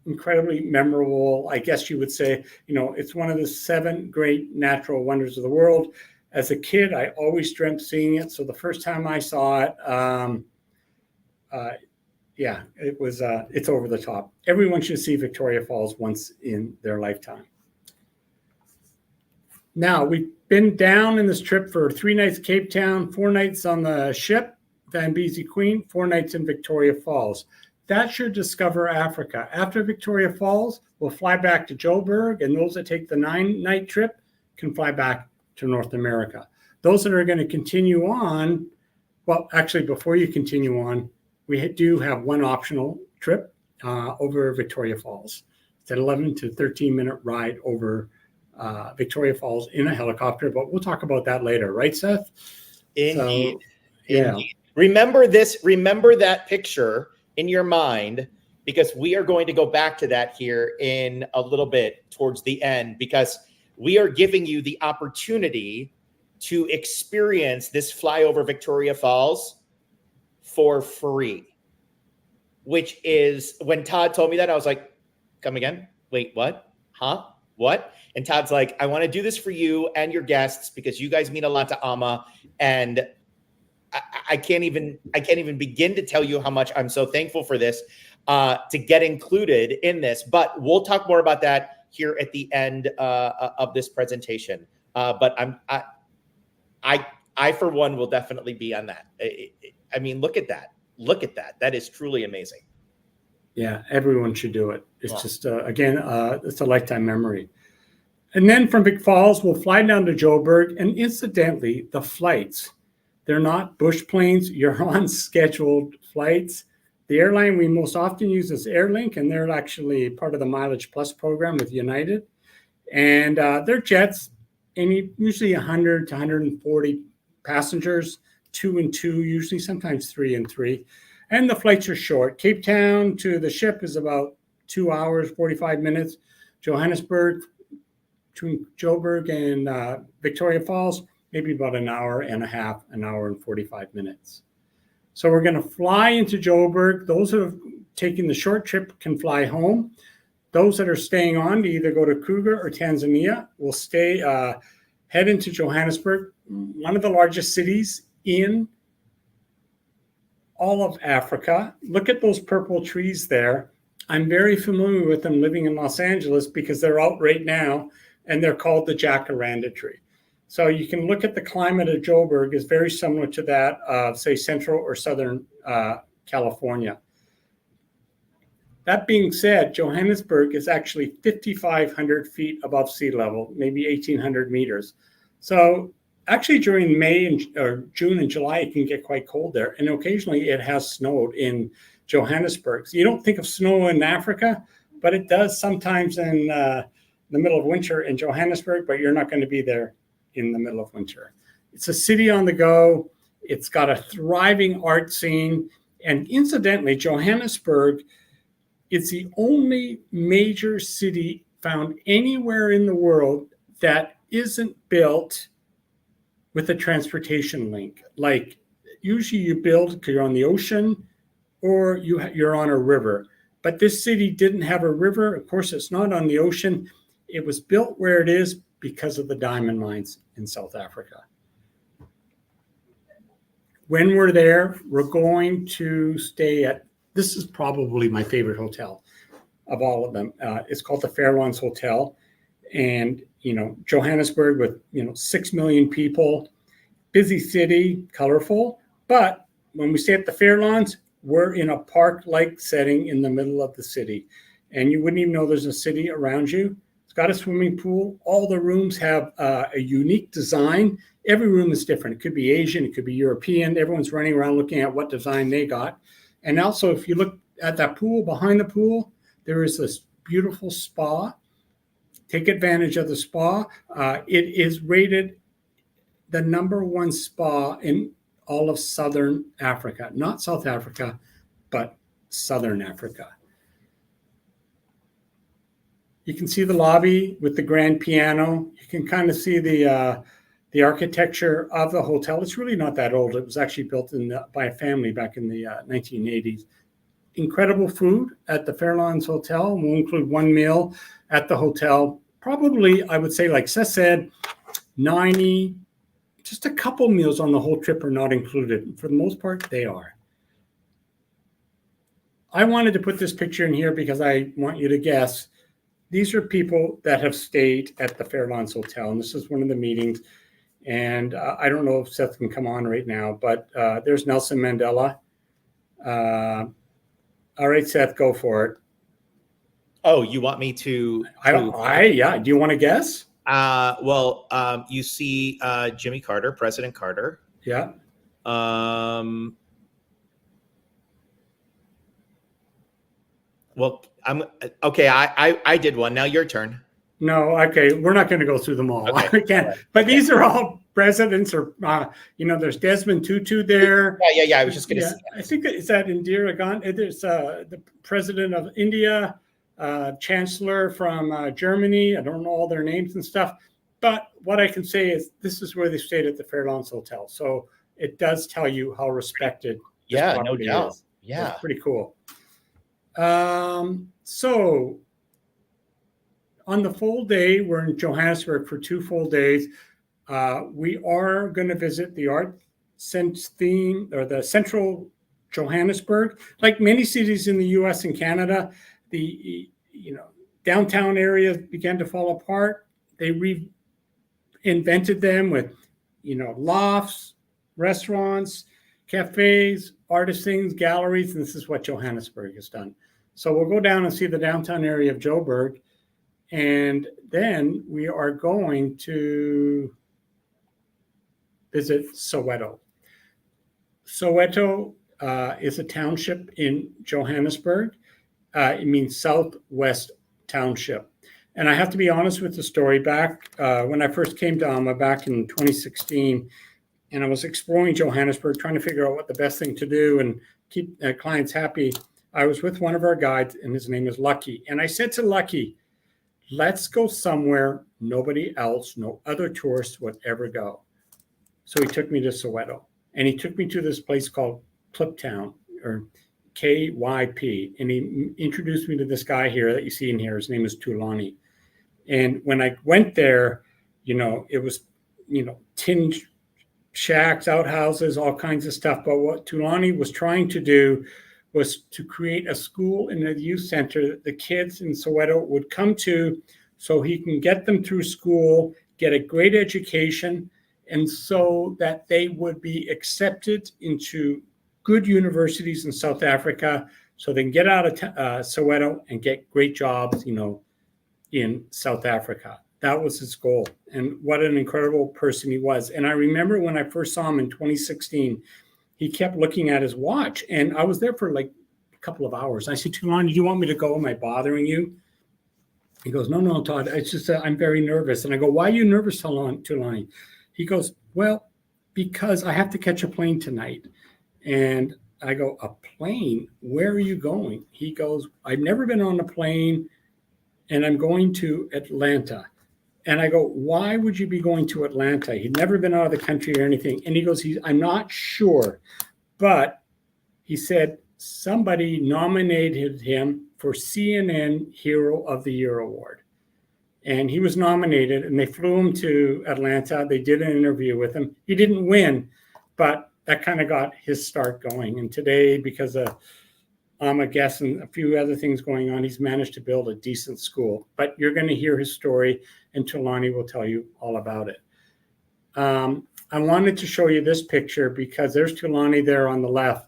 incredibly memorable. I guess you would say, it's one of the 7 great natural wonders of the world. As a kid, I always dreamt seeing it. So the first time I saw it, it's over the top. Everyone should see Victoria Falls once in their lifetime. Now, we've been down in this trip for 3 nights Cape Town, 4 nights on the ship, Zambezi Queen, 4 nights in Victoria Falls. That's your Discover Africa. After Victoria Falls, we'll fly back to Joburg, and those that take the 9-night trip can fly back to North America. Those that are going to continue on, well, actually, before you continue on, we do have one optional trip over Victoria Falls. It's an 11 to 13-minute ride over Victoria Falls in a helicopter, but we'll talk about that later. Right, Seth? Indeed. So, yeah. Indeed. Remember that picture in your mind, because we are going to go back to that here in a little bit towards the end, because we are giving you the opportunity to experience this flyover Victoria Falls for free, which is, when Todd told me that, I was like, come again? Wait, what? Huh? What? And Todd's like, I want to do this for you and your guests because you guys mean a lot to Amma, and I can't even begin to tell you how much I'm so thankful for this, to get included in this. But we'll talk more about that here at the end of this presentation. But I for one will definitely be on that. I mean, look at that. Look at that. That is truly amazing. Yeah, everyone should do it. It's just, again, it's a lifetime memory. And then from Vic Falls, we'll fly down to Joburg. And incidentally, the flights, they're not bush planes. You're on scheduled flights. The airline we most often use is Airlink, and they're actually part of the Mileage Plus program with United. And they're jets, usually 100 to 140 passengers, 2 and 2, usually sometimes 3 and 3. And the flights are short. Cape Town to the ship is about 2 hours, 45 minutes. Johannesburg, between Joburg and Victoria Falls, maybe about an hour and a half, an hour and 45 minutes. So we're going to fly into Joburg. Those who have taken the short trip can fly home. Those that are staying on to either go to Kruger or Tanzania will head into Johannesburg, one of the largest cities in all of Africa. Look at those purple trees there. I'm very familiar with them living in Los Angeles because they're out right now, and they're called the jacaranda tree. So you can look at the climate of Joburg is very similar to that of, say, Central or Southern California. That being said, Johannesburg is actually 5,500 feet above sea level, maybe 1,800 meters. So actually during May or June and July, it can get quite cold there. And occasionally it has snowed in Johannesburg. So you don't think of snow in Africa, but it does sometimes in the middle of winter in Johannesburg, but you're not going to be there in the middle of winter. It's a city on the go. It's got a thriving art scene. And incidentally, Johannesburg, it's the only major city found anywhere in the world that isn't built with a transportation link. Like usually you build because you're on the ocean or you're on a river. But this city didn't have a river. Of course, it's not on the ocean. It was built where it is because of the diamond mines in South Africa. When we're there, we're going to stay at, this is probably my favorite hotel of all of them. It's called the Fairlawns Hotel. And, Johannesburg with, 6 million people, busy city, colorful. But when we stay at the Fairlawns, we're in a park-like setting in the middle of the city. And you wouldn't even know there's a city around you. It's got a swimming pool. All the rooms have a unique design. Every room is different. It could be Asian, it could be European. Everyone's running around looking at what design they got. And also, if you look at that pool, behind the pool, there is this beautiful spa. Take advantage of the spa. It is rated the #1 spa in all of Southern Africa. Not South Africa, but Southern Africa. You can see the lobby with the grand piano. You can kind of see the The architecture of the hotel, it's really not that old. It was actually built by a family back in the 1980s. Incredible food at the Fairlawns Hotel. We'll include one meal at the hotel. Probably, I would say, like Seth said, 90, just a couple meals on the whole trip are not included. For the most part, they are. I wanted to put this picture in here because I want you to guess. These are people that have stayed at the Fairlawns Hotel, and this is one of the meetings. And I don't know if Seth can come on right now, but there's Nelson Mandela. All right, Seth, go for it. Oh, you want me to? Yeah. Do you want to guess? Well, you see Jimmy Carter, President Carter. Yeah. Well, I'm okay. I did one. Now your turn. No, okay. We're not going to go through them all. Okay. I can't. But these are all presidents, or there's Desmond Tutu there. Yeah. I was just going to. Yeah, I think it's that Indira Gandhi. There's the president of India, chancellor from Germany. I don't know all their names and stuff. But what I can say is this is where they stayed at the Fairlawns Hotel. So it does tell you how respected. Yeah, no doubt. Is. Yeah, it's pretty cool. So on the full day, we're in Johannesburg for 2 full days. We are going to visit the art theme, or the central Johannesburg. Like many cities in the U.S. and Canada, the downtown areas began to fall apart. They reinvented them with lofts, restaurants, cafes, artisans, galleries, and this is what Johannesburg has done. So we'll go down and see the downtown area of Joburg, and then we are going to visit Soweto. Soweto is a township in Johannesburg. It means Southwest Township. And I have to be honest with the story. Back when I first came to AMA back in 2016, and I was exploring Johannesburg, trying to figure out what the best thing to do and keep clients happy, I was with one of our guides, and his name is Lucky. And I said to Lucky, let's go somewhere nobody else, no other tourists would ever go. So he took me to Soweto, and he took me to this place called Kliptown, or KYP. And he introduced me to this guy here that you see in here. His name is Tulani. And when I went there, it was, tin shacks, outhouses, all kinds of stuff. But what Tulani was trying to do was to create a school and a youth center that the kids in Soweto would come to, so he can get them through school, get a great education, and so that they would be accepted into good universities in South Africa, so they can get out of Soweto and get great jobs, in South Africa. That was his goal. And what an incredible person he was. And I remember when I first saw him in 2016, he kept looking at his watch, and I was there for like a couple of hours. I said, Tulani, do you want me to go? Am I bothering you? He goes, no, Todd, it's just I'm very nervous. And I go, why are you nervous, Tulani? He goes, well, because I have to catch a plane tonight. And I go, a plane? Where are you going? He goes, I've never been on a plane, and I'm going to Atlanta. And I go, why would you be going to Atlanta? He'd never been out of the country or anything. And he goes, I'm not sure. But he said somebody nominated him for CNN Hero of the Year award. And he was nominated, and they flew him to Atlanta. They did an interview with him. He didn't win, but that kind of got his start going. And today, because of a guest and a few other things going on, he's managed to build a decent school. But you're going to hear his story, and Tulani will tell you all about it. I wanted to show you this picture because there's Tulani there on the left.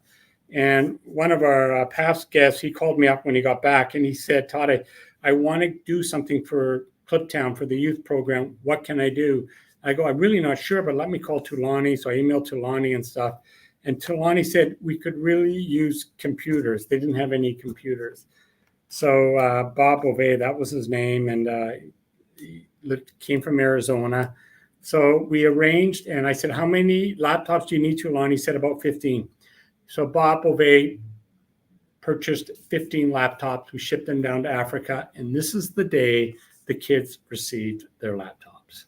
And one of our past guests, he called me up when he got back, and he said, Todd, I want to do something for Kliptown for the youth program. What can I do? I go, I'm really not sure, but let me call Tulani. So I emailed Tulani and stuff. And Tulani said we could really use computers. They didn't have any computers. So Bob Bove, that was his name, and he came from Arizona. So we arranged, and I said, how many laptops do you need, Tulani? He said about 15. So Bob Bove purchased 15 laptops. We shipped them down to Africa, and this is the day the kids received their laptops.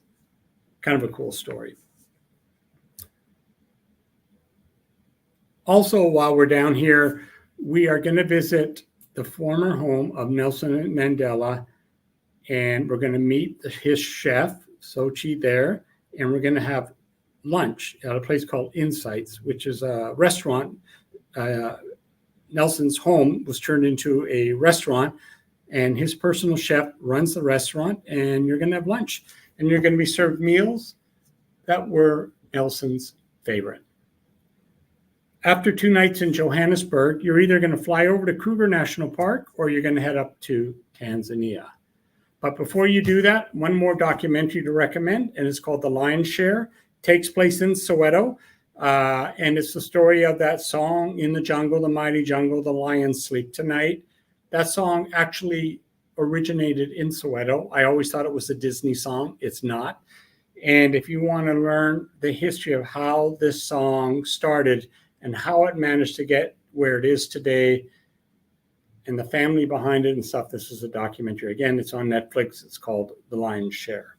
Kind of a cool story. Also, while we're down here, we are going to visit the former home of Nelson Mandela, and we're going to meet his chef, Sochi, there, and we're going to have lunch at a place called Insights, which is a restaurant. Nelson's home was turned into a restaurant, and his personal chef runs the restaurant, and you're going to have lunch, and you're going to be served meals that were Nelson's favorite. After 2 nights in Johannesburg, you're either going to fly over to Kruger National Park or you're going to head up to Tanzania. But before you do that, one more documentary to recommend, and it's called The Lion's Share. It takes place in Soweto, and it's the story of that song, "In the Jungle, the Mighty Jungle, the Lions Sleep Tonight." That song actually originated in Soweto. I always thought it was a Disney song. It's not. And if you want to learn the history of how this song started and how it managed to get where it is today and the family behind it and stuff, this is a documentary. Again, it's on Netflix. It's called The Lion's Share.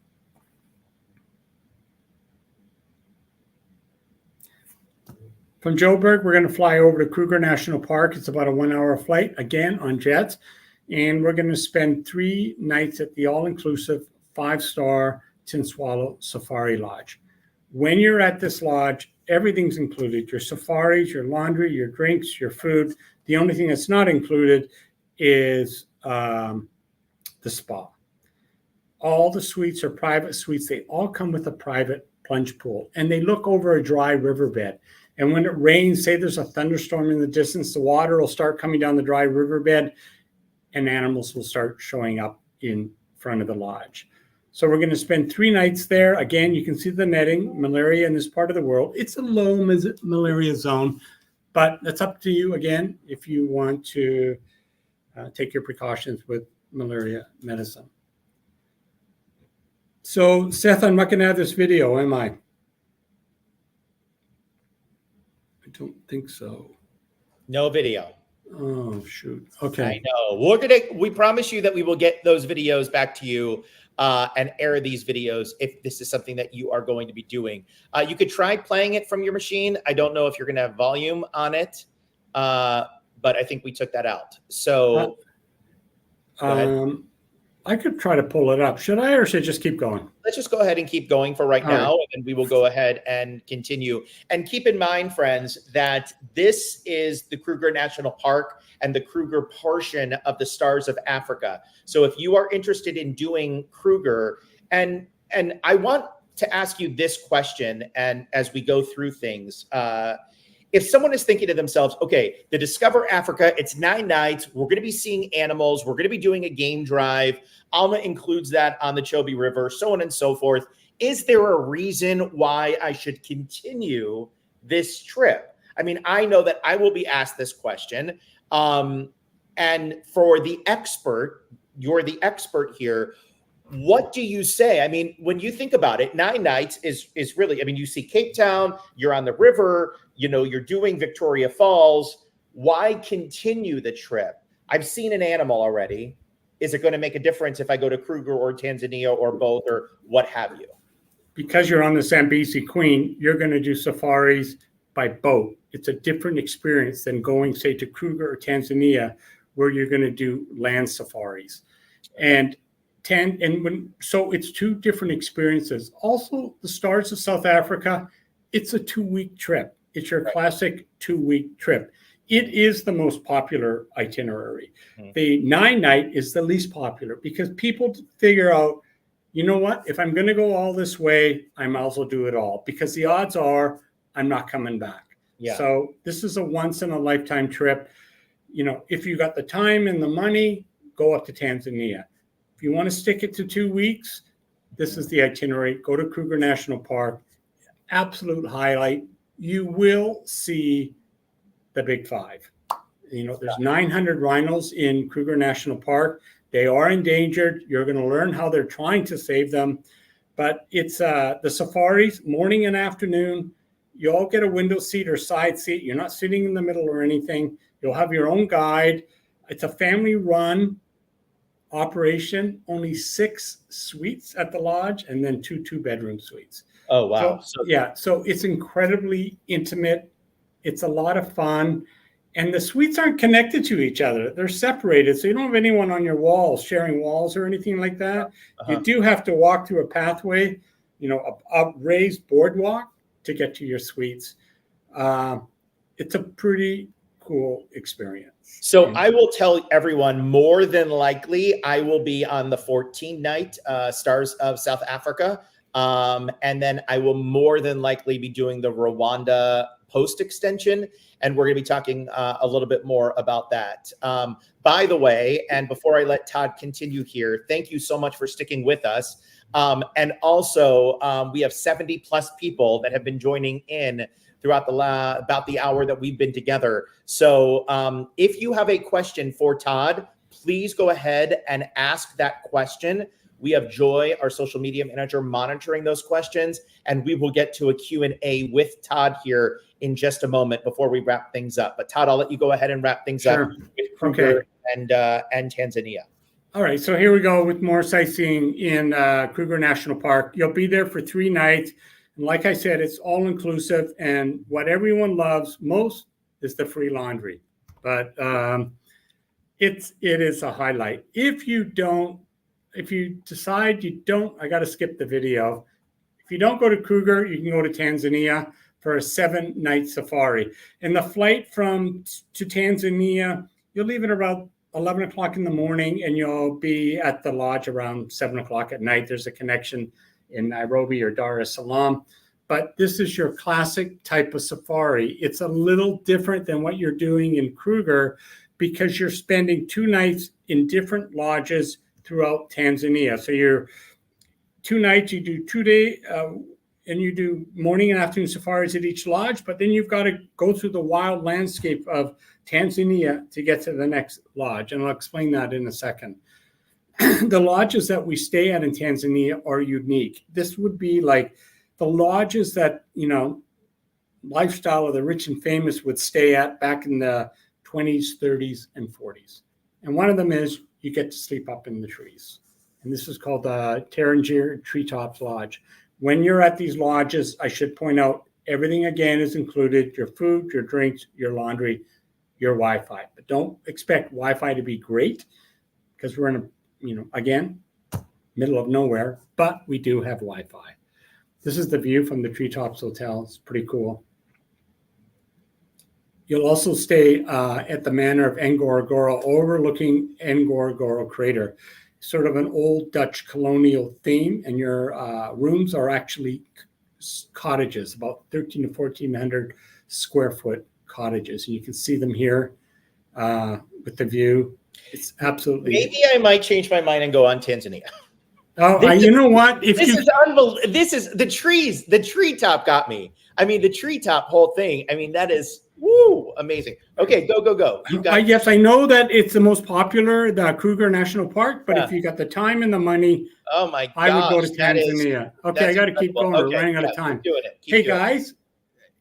From Joburg, we're going to fly over to Kruger National Park. It's about a 1-hour flight, again, on jets. And we're going to spend 3 nights at the all-inclusive 5-star Tinswalo Safari Lodge. When you're at this lodge, everything's included: your safaris, your laundry, your drinks, your food. The only thing that's not included is the spa. All the suites are private suites. They all come with a private plunge pool, and they look over a dry riverbed. And when it rains, say there's a thunderstorm in the distance, the water will start coming down the dry riverbed, and animals will start showing up in front of the lodge. So we're going to spend 3 nights there. Again, you can see the netting. Malaria in this part of the world, it's a low malaria zone, but that's up to you, again, if you want to take your precautions with malaria medicine. So, Seth, I'm not going to have this video, am I? I don't think so. No video. Oh, shoot. Okay. I know. We promise you that we will get those videos back to you and air these videos if this is something that you are going to be doing. You could try playing it from your machine. I don't know if you're going to have volume on it, but I think we took that out. So I could try to pull it up. Should I, or should I just keep going? Let's just go ahead and keep going for right now, and we will go ahead and continue. And keep in mind, friends, that this is the Kruger National Park and the Kruger portion of the Stars of Africa. So if you are interested in doing Kruger, and I want to ask you this question, and as we go through things, if someone is thinking to themselves, okay, the Discover Africa, it's 9 nights, we're going to be seeing animals, we're going to be doing a game drive, Alma includes that on the Chobe River, so on and so forth. Is there a reason why I should continue this trip? I mean, I know that I will be asked this question. And for the expert, you're the expert here. What do you say? I mean, when you think about it, 9 nights is really, I mean, you see Cape Town, you're on the river, you know, you're doing Victoria Falls. Why continue the trip? I've seen an animal already. Is it going to make a difference if I go to Kruger or Tanzania or both or what have you? Because you're on the Zambezi Queen, you're going to do safaris by boat. It's a different experience than going, say, to Kruger or Tanzania, where you're going to do land safaris. So it's 2 different experiences. Also, the Stars of South Africa, it's a 2-week trip. It's your classic 2-week trip. It is the most popular itinerary. The 9-night is the least popular because people figure out, you know what, if I'm going to go all this way, I might as well do it all because the odds are I'm not coming back. Yeah. So this is a once in a lifetime trip. You know, if you got the time and the money, go up to Tanzania. If you want to stick it to 2 weeks, this is the itinerary. Go to Kruger National Park. Absolute highlight. You will see the big 5. You know, there's 900 rhinos in Kruger National Park. They are endangered. You're going to learn how they're trying to save them. But it's the safaris, morning and afternoon. You all get a window seat or side seat. You're not sitting in the middle or anything. You'll have your own guide. It's a family-run operation. Only 6 suites at the lodge and then 2 2-bedroom suites. Oh, wow. So it's incredibly intimate It's a lot of fun. And the suites aren't connected to each other. They're separated. So you don't have anyone on your walls, sharing walls or anything like that. You do have to walk through a pathway, a raised boardwalk to get to your suites. It's a pretty cool experience. So I will tell everyone, more than likely, I will be on the 14th night, Stars of South Africa. And then I will more than likely be doing the Rwanda post extension. And we're going to be talking a little bit more about that. By the way, and before I let Todd continue here, thank you so much for sticking with us. And also, we have 70 plus people that have been joining in throughout about the hour that we've been together. So if you have a question for Todd, please go ahead and ask that question. We have Joy, our social media manager, monitoring those questions, and we will get to a Q&A with Todd here in just a moment before we wrap things up. But Todd, I'll let you go ahead and wrap things up with Kruger and Tanzania. All right, so here we go with more sightseeing in Kruger National Park. You'll be there for 3 nights. And like I said, it's all inclusive, and what everyone loves most is the free laundry. But it is a highlight. If you decide you don't, I got to skip the video. If you don't go to Kruger, you can go to Tanzania for a 7-night safari. And the flight to Tanzania, you'll leave at about 11 o'clock in the morning, and you'll be at the lodge around 7 o'clock at night. There's a connection in Nairobi or Dar es Salaam. But this is your classic type of safari. It's a little different than what you're doing in Kruger because you're spending 2 nights in different lodges throughout Tanzania. So you're 2 nights, you do 2 day, and you do morning and afternoon safaris at each lodge, but then you've got to go through the wild landscape of Tanzania to get to the next lodge. And I'll explain that in a second. The lodges that we stay at in Tanzania are unique. This would be like the lodges that, lifestyle of the rich and famous would stay at back in the 20s, 30s, and 40s. And one of them is you get to sleep up in the trees. And this is called the Tarangire Treetops Lodge. When you're at these lodges, I should point out, everything again is included: your food, your drinks, your laundry, your Wi-Fi. But don't expect Wi-Fi to be great because we're in again, middle of nowhere, but we do have Wi-Fi. This is the view from the Treetops Hotel. It's pretty cool. You'll also stay at the Manor of Ngorongoro, overlooking Ngorongoro Crater. Sort of an old Dutch colonial theme, and your rooms are actually cottages, about 1,300 to 1,400 square foot cottages. And you can see them here with the view. It's absolutely. Maybe I might change my mind and go on Tanzania. Oh, you know what? This is unbelievable. This is the trees. The treetop got me. I mean, the treetop whole thing. I mean, that is amazing. Okay, go. You got yes, I know that it's the most popular, the Kruger National Park. But if you got the time and the money, oh my gosh, I would go to Tanzania. Okay, I got to keep going. Okay, we're running out of time. Keep doing it. Hey guys,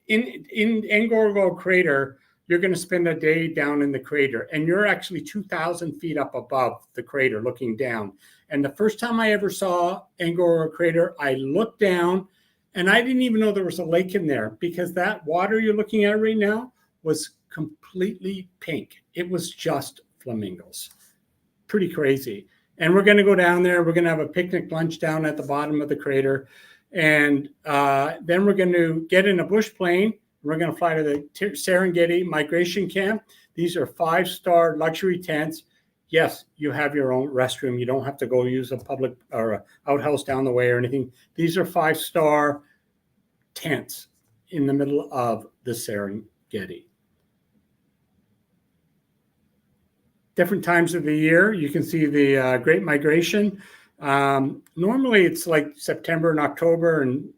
in Ngorongoro Crater, you're going to spend a day down in the crater, and you're actually 2,000 feet up above the crater looking down. And the first time I ever saw Ngorongoro Crater, I looked down, and I didn't even know there was a lake in there, because that water you're looking at right now was completely pink. It was just flamingos. Pretty crazy. And we're going to go down there. We're going to have a picnic lunch down at the bottom of the crater. And then we're going to get in a bush plane. We're going to fly to the Serengeti migration camp. These are 5-star luxury tents. Yes, you have your own restroom. You don't have to go use a public or a outhouse down the way or anything. These are 5-star tents in the middle of the Serengeti. Different times of the year, you can see the Great Migration. Normally, it's like September and October and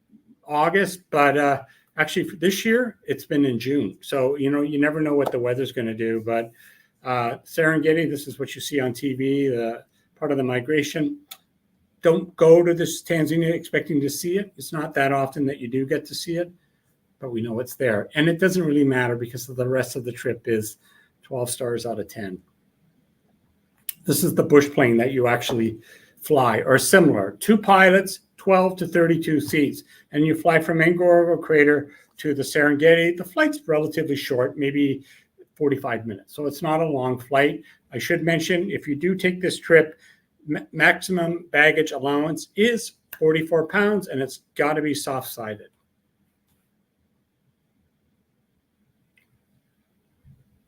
August, but actually for this year, it's been in June. So, you never know what the weather's going to do. But Serengeti, this is what you see on TV, the part of the migration. Don't go to this Tanzania expecting to see it. It's not that often that you do get to see it, but we know it's there. And it doesn't really matter because the rest of the trip is 12 stars out of 10. This is the bush plane that you actually fly, or similar. 2 pilots, 12 to 32 seats. And you fly from Ngorongoro Crater to the Serengeti. The flight's relatively short, maybe 45 minutes. So it's not a long flight. I should mention, if you do take this trip, maximum baggage allowance is 44 pounds, and it's got to be soft-sided.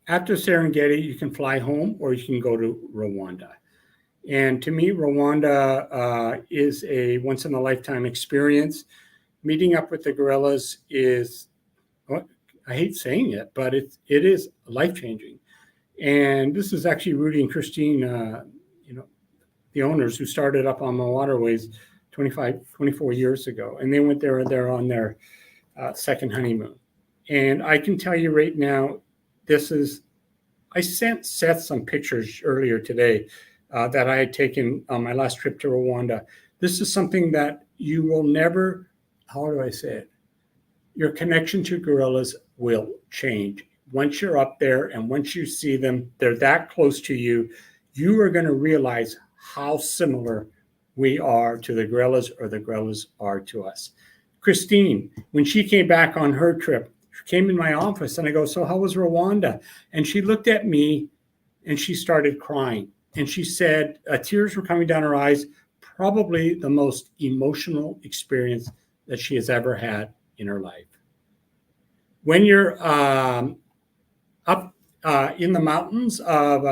After Serengeti, you can fly home or you can go to Rwanda. And to me, Rwanda is a once-in-a-lifetime experience. Meeting up with the gorillas is, well, I hate saying it, but it is life-changing. And this is actually Rudy and Christine, the owners who started up on the waterways 24 years ago. And they went there on their second honeymoon. And I can tell you right now, I sent Seth some pictures earlier today that I had taken on my last trip to Rwanda. This is something that you will never, how do I say it? Your connection to gorillas will change. Once you're up there and once you see them, they're that close to you, you are going to realize how similar we are to the gorillas, or the gorillas are to us. Christine, when she came back on her trip, she came in my office and I go, so how was Rwanda? And she looked at me and she started crying. And she said, tears were coming down her eyes, probably the most emotional experience that she has ever had in her life. When you're up in the mountains of,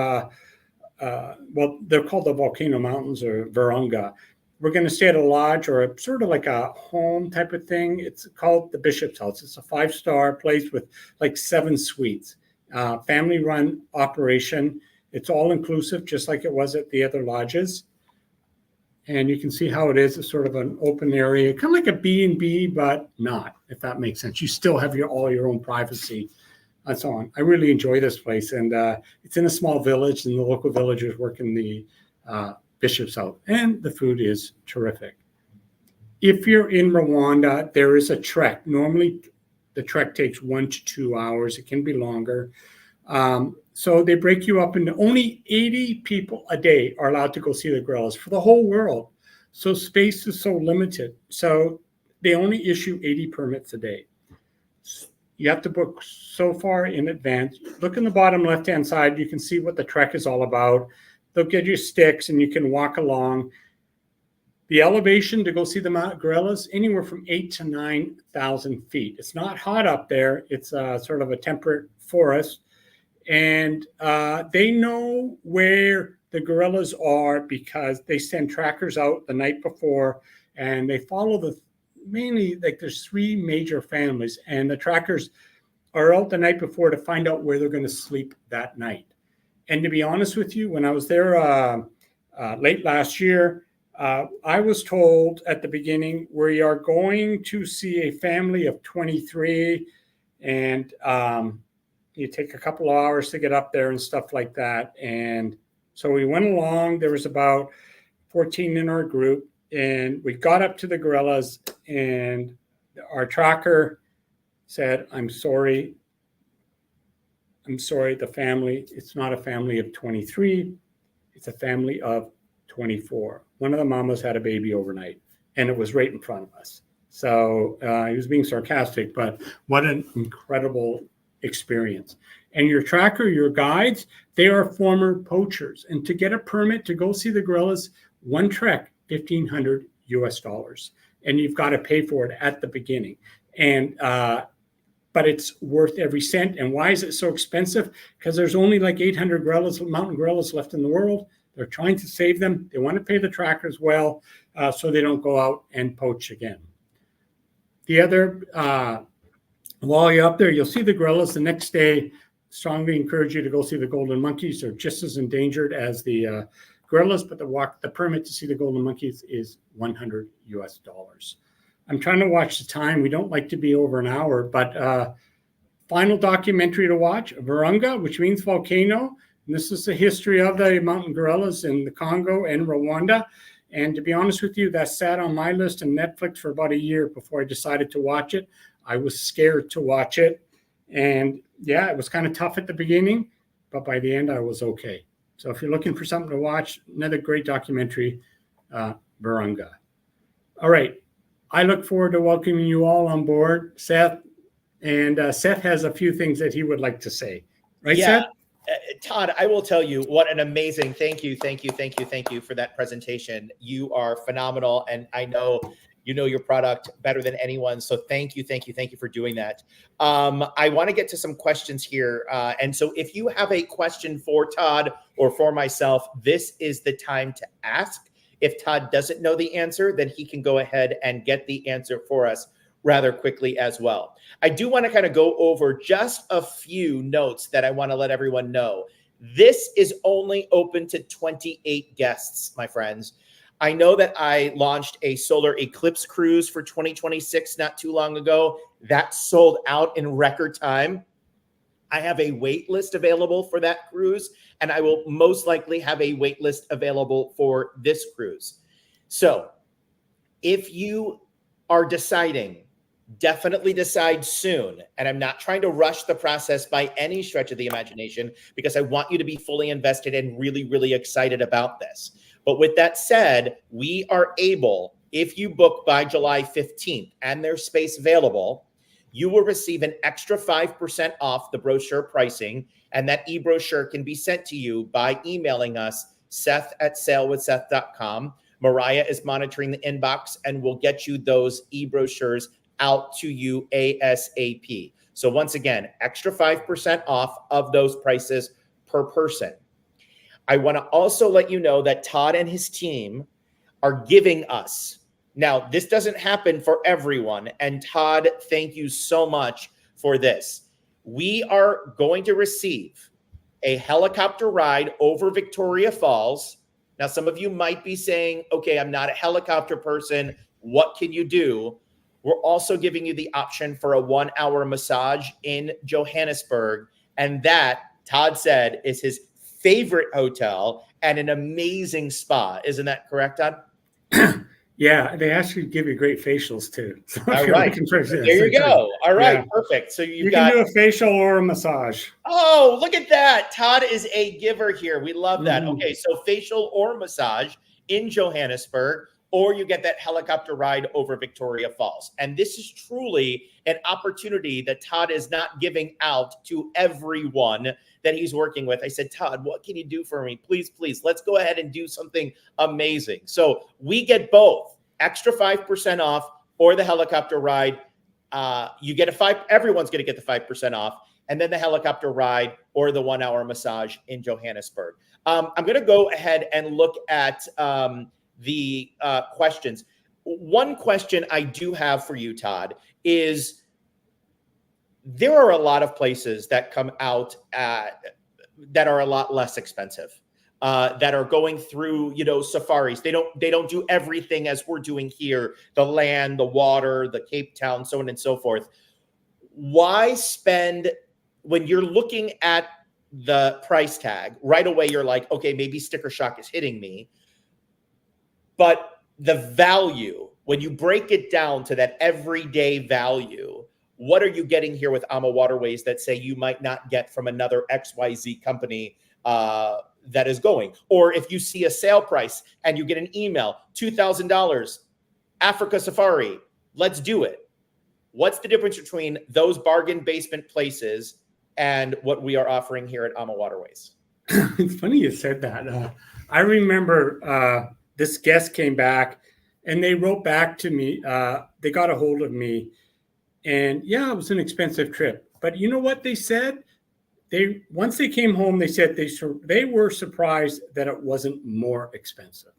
well, they're called the Volcano Mountains, or Virunga. We're going to stay at a lodge, or sort of like a home type of thing. It's called the Bishop's House. It's a 5-star place with like 7 suites. Family-run operation. It's all inclusive, just like it was at the other lodges. And you can see how it is. It's sort of an open area, kind of like a B&B, but not, if that makes sense. You still have all your own privacy and so on. I really enjoy this place. And it's in a small village, and the local villagers work in the Bishop's House. And the food is terrific. If you're in Rwanda, there is a trek. Normally, the trek takes 1 to 2 hours. It can be longer. So they break you up into only 80 people a day are allowed to go see the gorillas for the whole world. So space is so limited. So they only issue 80 permits a day. You have to book so far in advance. Look in the bottom left-hand side. You can see what the trek is all about. They'll give you sticks and you can walk along. The elevation to go see the gorillas, anywhere from 8,000 to 9,000 feet. It's not hot up there. It's sort of a temperate forest. And they know where the gorillas are because they send trackers out the night before, and they follow mainly, like, there's 3 major families, and the trackers are out the night before to find out where they're going to sleep that night. And to be honest with you, when I was there late last year, I was told at the beginning, we are going to see a family of 23, and you take a couple of hours to get up there and stuff like that. And so we went along. There was about 14 in our group, and we got up to the gorillas, and our tracker said, I'm sorry, the family, it's not a family of 23, it's a family of 24. One of the mamas had a baby overnight, and it was right in front of us. So he was being sarcastic, but what an incredible experience. And your tracker, your guides, they are former poachers. And to get a permit to go see the gorillas, one trek, $1,500 US. And you've got to pay for it at the beginning. And but it's worth every cent. And why is it so expensive? Because there's only like 800 gorillas, mountain gorillas left in the world. They're trying to save them. They want to pay the trackers well, so they don't go out and poach again. The other, while you're up there, you'll see the gorillas the next day. Strongly encourage you to go see the golden monkeys. They're just as endangered as the gorillas, but the permit to see the golden monkeys is $100 US. I'm trying to watch the time. We don't like to be over an hour, but final documentary to watch, Virunga, which means volcano. And this is the history of the mountain gorillas in the Congo and Rwanda. And to be honest with you, that sat on my list on Netflix for about a year before I decided to watch it. I was scared to watch it. And yeah, it was kind of tough at the beginning, but by the end I was okay. So if you're looking for something to watch, another great documentary, Virunga. All right. I look forward to welcoming you all on board. Seth, And Seth has a few things that he would like to say. Right, Yeah. Seth? Todd, I will tell you what an amazing thank you for that presentation. You are phenomenal, and I know you know your product better than anyone. So thank you for doing that. I want to get to some questions here, and so if you have a question for Todd or for myself, this is the time to ask. If Todd doesn't know the answer, then he can go ahead and get the answer for us rather quickly as well. I do want to kind of go over just a few notes that I want to let everyone know. This is only open to 28 guests, my friends. I know that I launched a solar eclipse cruise for 2026 not too long ago. That sold out in record time. I have a wait list available for that cruise, and I will most likely have a wait list available for this cruise. So if you are deciding, definitely decide soon. And I'm not trying to rush the process by any stretch of the imagination, because I want you to be fully invested and really, really excited about this. But with that said, we are able, if you book by July 15th and there's space available, you will receive an extra 5% off the brochure pricing. And that e-brochure can be sent to you by emailing us, Seth@sailwithseth.com. Mariah is monitoring the inbox and will get you those e-brochures out to you ASAP. So once again, extra 5% off of those prices per person. I want to also let you know that Todd and his team are giving us, now this doesn't happen for everyone, and Todd, thank you so much for this. We are going to receive a helicopter ride over Victoria Falls. Now, some of you might be saying, okay, I'm not a helicopter person. What can you do? We're also giving you the option for a 1-hour massage in Johannesburg. And that, Todd said, is his favorite hotel and an amazing spa. Isn't that correct, Todd? Yeah, they actually give you great facials too. So all right. There you go. All right, yeah. Perfect. So you can do a facial or a massage. Oh, look at that. Todd is a giver here. We love that. Okay, so facial or massage in Johannesburg, or you get that helicopter ride over Victoria Falls. And this is truly an opportunity that Todd is not giving out to everyone that he's working with. I said, Todd, what can you do for me? Please, let's go ahead and do something amazing. So we get both, extra 5% off or the helicopter ride. You get everyone's going to get the 5% off, and then the helicopter ride or the 1-hour massage in Johannesburg. I'm going to go ahead and look at the questions. One question I do have for you, Todd, is there are a lot of places that come out that are a lot less expensive, that are going through, safaris. They don't do everything as we're doing here, the land, the water, the Cape Town, so on and so forth. Why spend, when you're looking at the price tag, right away you're like, okay, maybe sticker shock is hitting me. But the value, when you break it down to that everyday value, what are you getting here with AMA Waterways that say you might not get from another XYZ company that is going? Or if you see a sale price and you get an email, $2,000, Africa Safari, let's do it. What's the difference between those bargain basement places and what we are offering here at AMA Waterways? It's funny you said that. I remember this guest came back and they wrote back to me. They got a hold of me, and yeah, it was an expensive trip. But you know what they said? Once they came home, they said they were surprised that it wasn't more expensive.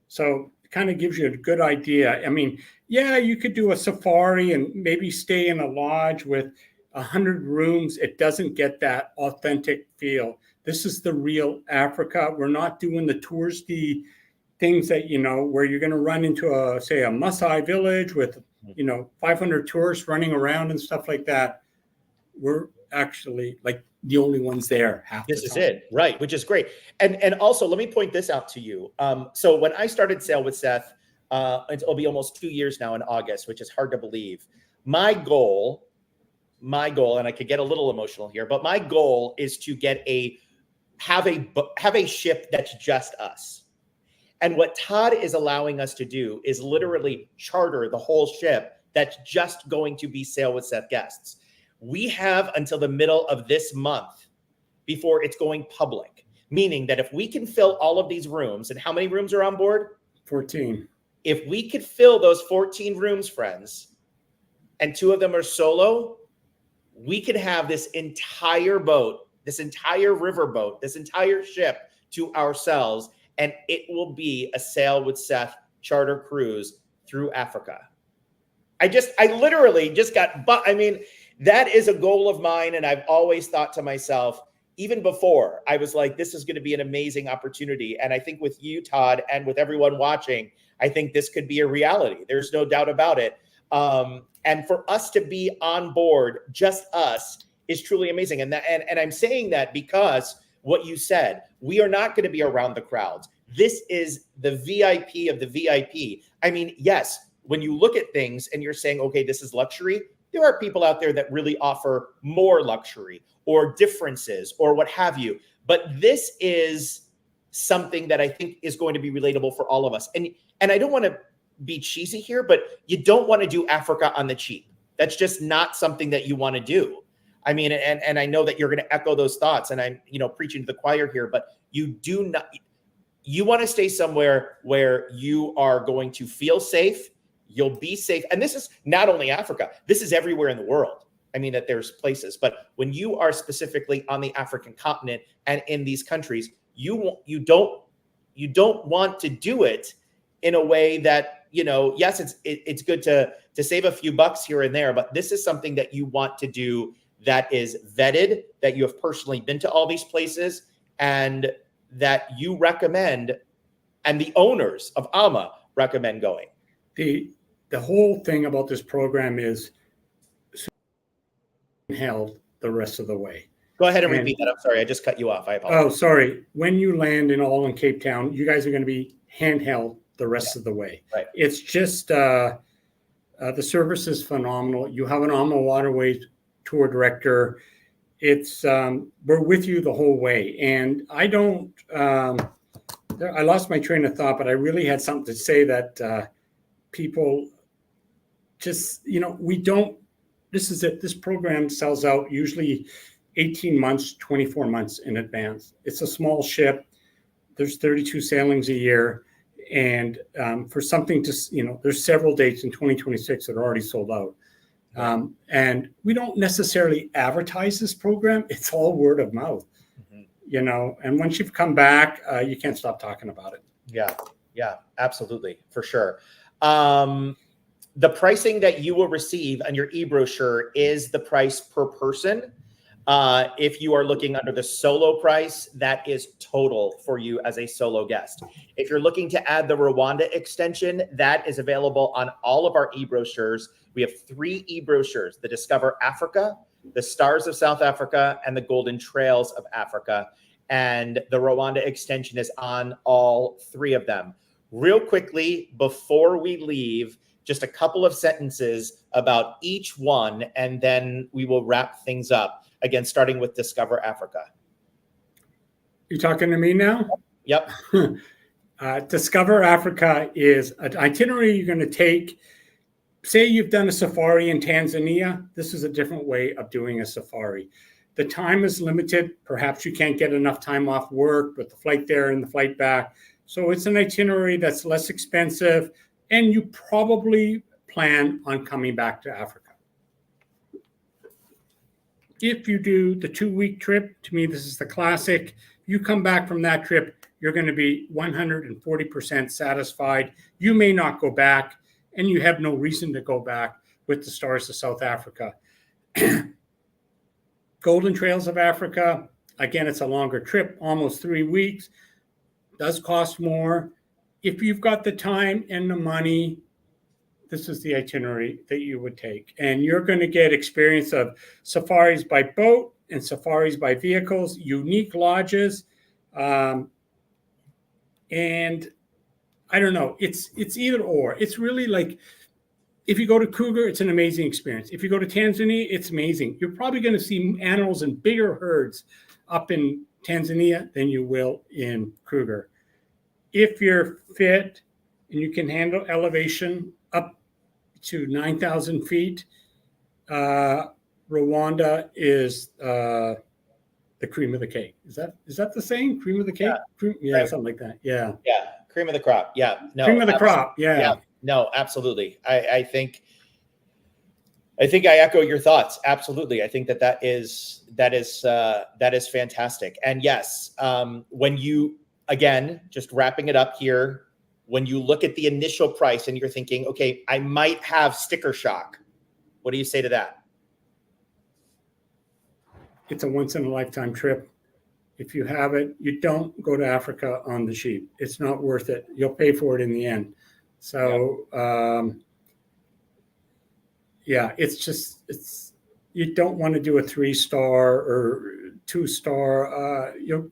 So it kind of gives you a good idea. I mean, yeah, you could do a safari and maybe stay in a lodge with 100 rooms. It doesn't get that authentic feel. This is the real Africa. We're not doing the touristy things that, where you're going to run into a Maasai village with, 500 tourists running around and stuff like that. We're actually like the only ones there. This is it, right? Which is great. And also, let me point this out to you. So when I started Sail with Seth, it'll be almost 2 years now in August, which is hard to believe. My goal, and I could get a little emotional here, but my goal is to have a ship that's just us. And what Todd is allowing us to do is literally charter the whole ship that's just going to be Sail with Seth guests. We have until the middle of this month before it's going public, meaning that if we can fill all of these rooms, and how many rooms are on board? 14. If we could fill those 14 rooms, friends, and 2 of them are solo, we could have this entire boat, this entire river boat, this entire ship to ourselves, and it will be a Sail with Seth charter cruise through Africa. I literally just got, but I mean, that is a goal of mine. And I've always thought to myself, even before, I was like, this is going to be an amazing opportunity. And I think with you, Todd, and with everyone watching, I think this could be a reality. There's no doubt about it. And for us to be on board, just us, is truly amazing. And I'm saying that because what you said, we are not going to be around the crowds. This is the VIP of the VIP. I mean, yes, when you look at things and you're saying, okay, this is luxury, there are people out there that really offer more luxury or differences or what have you. But this is something that I think is going to be relatable for all of us. And I don't want to be cheesy here, but you don't want to do Africa on the cheap. That's just not something that you want to do. I mean, and I know that you're going to echo those thoughts, and I'm, preaching to the choir here, but you want to stay somewhere where you are going to feel safe. You'll be safe. And this is not only Africa, this is everywhere in the world. I mean, that there's places, but when you are specifically on the African continent and in these countries, you don't want to do it in a way that, yes, it's good to save a few bucks here and there, but this is something that you want to do that is vetted, that you have personally been to all these places, and that you recommend, and the owners of AMA recommend going. The whole thing about this program is held the rest of the way. Go ahead and repeat that. I'm sorry, I just cut you off. I apologize. Oh, sorry. When you land in Cape Town, you guys are going to be handheld the rest of the way. Right. It's just the service is phenomenal. You have an AMA Waterways tour director. It's we're with you the whole way. And I lost my train of thought, but I really had something to say that people just, we don't, this is it. This program sells out usually 18 months, 24 months in advance. It's a small ship. There's 32 sailings a year. And for something to, there's several dates in 2026 that are already sold out. And we don't necessarily advertise this program. It's all word of mouth, and once you've come back, you can't stop talking about it. Yeah, absolutely. For sure. The pricing that you will receive on your e-brochure is the price per person. If you are looking under the solo price, that is total for you as a solo guest. If you're looking to add the Rwanda extension, that is available on all of our e-brochures. We have 3 e-brochures: the Discover Africa, the Stars of South Africa, and the Golden Trails of Africa. And the Rwanda extension is on all 3 of them. Real quickly, before we leave, just a couple of sentences about each one, and then we will wrap things up. Again, starting with Discover Africa. You talking to me now? Yep. Discover Africa is an itinerary you're going to take. Say you've done a safari in Tanzania. This is a different way of doing a safari. The time is limited. Perhaps you can't get enough time off work with the flight there and the flight back. So it's an itinerary that's less expensive, and you probably plan on coming back to Africa. If you do the 2-week trip, to me, this is the classic. You come back from that trip, you're going to be 140% satisfied. You may not go back, and you have no reason to go back with the Stars of South Africa. Golden Trails of Africa, again, it's a longer trip, almost 3 weeks. Does cost more. If you've got the time and the money, this is the itinerary that you would take. And you're going to get experience of safaris by boat and safaris by vehicles, unique lodges. And I don't know, it's either or. It's really like, if you go to Kruger, it's an amazing experience. If you go to Tanzania, it's amazing. You're probably going to see animals in bigger herds up in Tanzania than you will in Kruger. If you're fit and you can handle elevation up to 9,000 feet, Rwanda is the cream of the cake. Is that the saying? Cream of the cake? Yeah, something like that. Yeah. Yeah. Cream of the crop. Yeah. No. Cream of the crop. Yeah. Yeah. No, absolutely. I think I echo your thoughts. Absolutely. I think that is fantastic. And yes, when you, again, just wrapping it up here, when you look at the initial price and you're thinking, okay, I might have sticker shock. What do you say to that? It's a once in a lifetime trip. If you have it, you don't go to Africa on the cheap. It's not worth it. You'll pay for it in the end. So, you don't want to do a 3-star or 2-star. You'll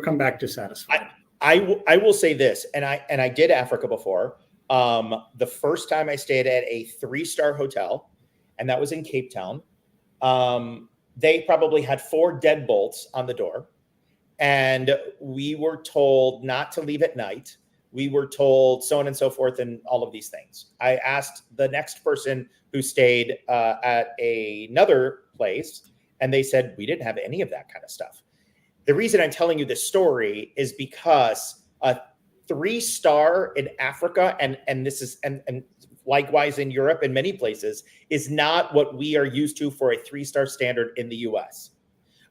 come back dissatisfied. I will say this, and I did Africa before. The first time I stayed at a 3-star hotel, and that was in Cape Town. They probably had 4 deadbolts on the door, and we were told not to leave at night. We were told so on and so forth and all of these things. I asked the next person who stayed at another place, and they said, we didn't have any of that kind of stuff. The reason I'm telling you this story is because a 3-star in Africa, and this is, and likewise in Europe and many places, is not what we are used to for a 3-star standard in the US.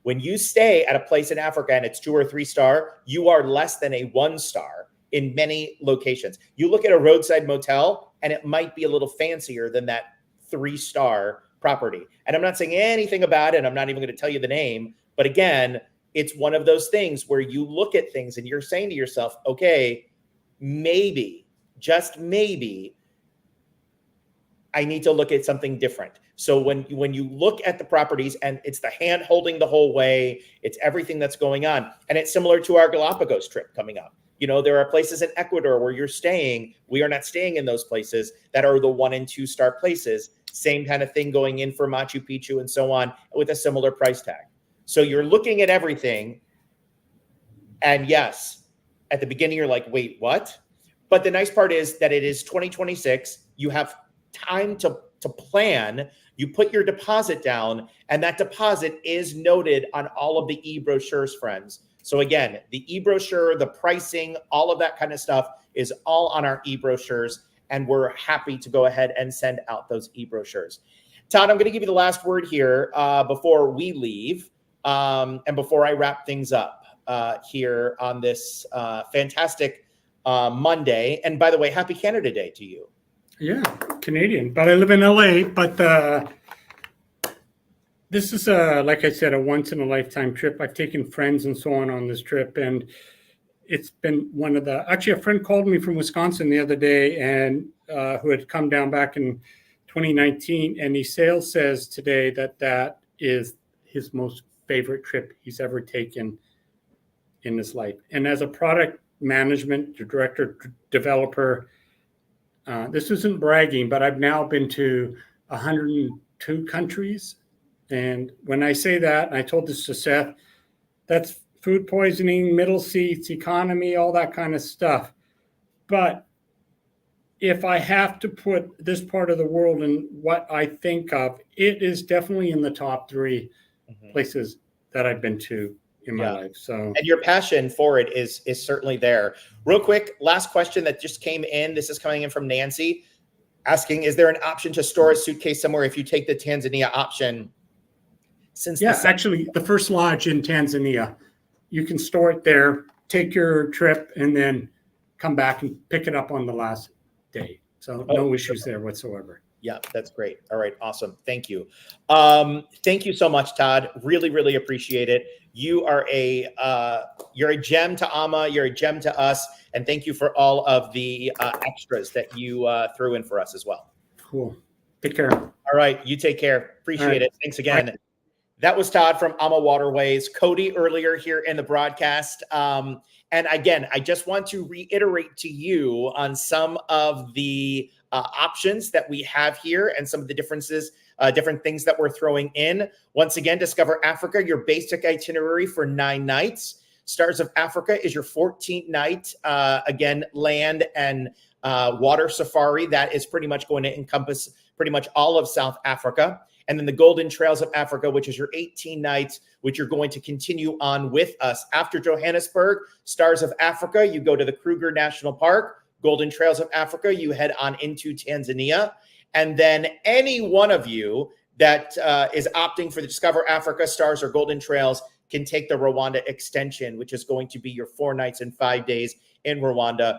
When you stay at a place in Africa and it's 2 or 3-star, you are less than a 1-star in many locations. You look at a roadside motel and it might be a little fancier than that 3-star property. And I'm not saying anything about it. I'm not even going to tell you the name. But again, it's one of those things where you look at things and you're saying to yourself, okay, maybe, just maybe, I need to look at something different. So when you look at the properties and it's the hand holding the whole way, it's everything that's going on. And it's similar to our Galapagos trip coming up. You know, there are places in Ecuador where you're staying. We are not staying in those places that are the 1- and 2-star places. Same kind of thing going in for Machu Picchu and so on with a similar price tag. So you're looking at everything. And yes, at the beginning, you're like, wait, what? But the nice part is that it is 2026. You have time to plan. You put your deposit down, and that deposit is noted on all of the e-brochures, friends. So again, the e-brochure, the pricing, all of that kind of stuff is all on our e-brochures, and we're happy to go ahead and send out those e-brochures. Todd, I'm going to give you the last word here before we leave and before I wrap things up here on this fantastic Monday. And by the way, happy Canada Day to you. Yeah, Canadian, but I live in LA. But this is, like I said, a once-in-a-lifetime trip. I've taken friends and so on this trip, and it's been one of the. Actually, a friend called me from Wisconsin the other day, and who had come down back in 2019, and he says today that is his most favorite trip he's ever taken in his life. And as a product management director, developer. This isn't bragging, but I've now been to 102 countries. And when I say that, and I told this to Seth, that's food poisoning, middle seats, economy, all that kind of stuff. But if I have to put this part of the world in what I think of, it is definitely in the top 3 places that I've been to in my life. So, and your passion for it is certainly there. Real quick, last question that just came in. This is coming in from Nancy asking, is there an option to store a suitcase somewhere if you take the Tanzania option? Actually, the first lodge in Tanzania, you can store it there, take your trip, and then come back and pick it up on the last day. So no issues there whatsoever. Yeah, that's great. All right, awesome. Thank you. Thank you so much, Todd. Really, really appreciate it. You are you're a gem to AMA. You're a gem to us. And thank you for all of the extras that you threw in for us as well. Cool. Take care. All right, you take care. Appreciate it. Thanks again. Bye. That was Todd from AMA Waterways. Cody earlier here in the broadcast. And again, I just want to reiterate to you on some of the options that we have here and some of the differences, different things that we're throwing in. Once again, Discover Africa, your basic itinerary for 9 nights. Stars of Africa is your 14th night. Again, land and water safari. That is pretty much going to encompass pretty much all of South Africa. And then the Golden Trails of Africa, which is your 18 nights, which you're going to continue on with us. After Johannesburg, Stars of Africa, you go to the Kruger National Park. Golden Trails of Africa, you head on into Tanzania. And then any one of you that is opting for the Discover Africa, Stars, or Golden Trails can take the Rwanda extension, which is going to be your 4 nights and 5 days in Rwanda.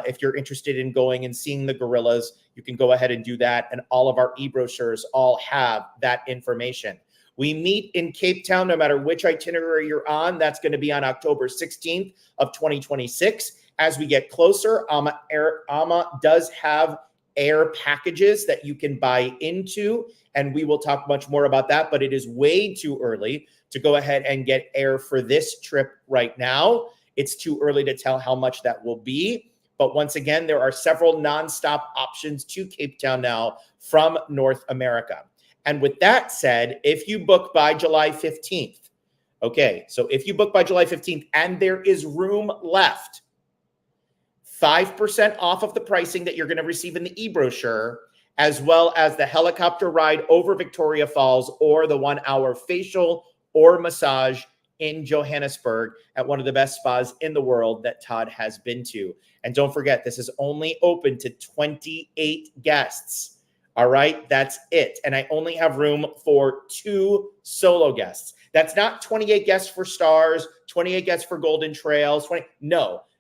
If you're interested in going and seeing the gorillas, you can go ahead and do that. And all of our e-brochures all have that information. We meet in Cape Town, no matter which itinerary you're on. That's going to be on October 16th of 2026. As we get closer, AMA does have air packages that you can buy into, and we will talk much more about that, but it is way too early to go ahead and get air for this trip right now. It's too early to tell how much that will be. But once again, there are several nonstop options to Cape Town now from North America. And with that said, if you book by July 15th, okay, so if you book by July 15th and there is room left, 5% off of the pricing that you're going to receive in the e-brochure, as well as the helicopter ride over Victoria Falls or the 1-hour facial or massage in Johannesburg at one of the best spas in the world that Todd has been to. And don't forget, this is only open to 28 guests. All right, that's it. And I only have room for 2 solo guests. That's not 28 guests for Stars, 28 guests for Golden Trails,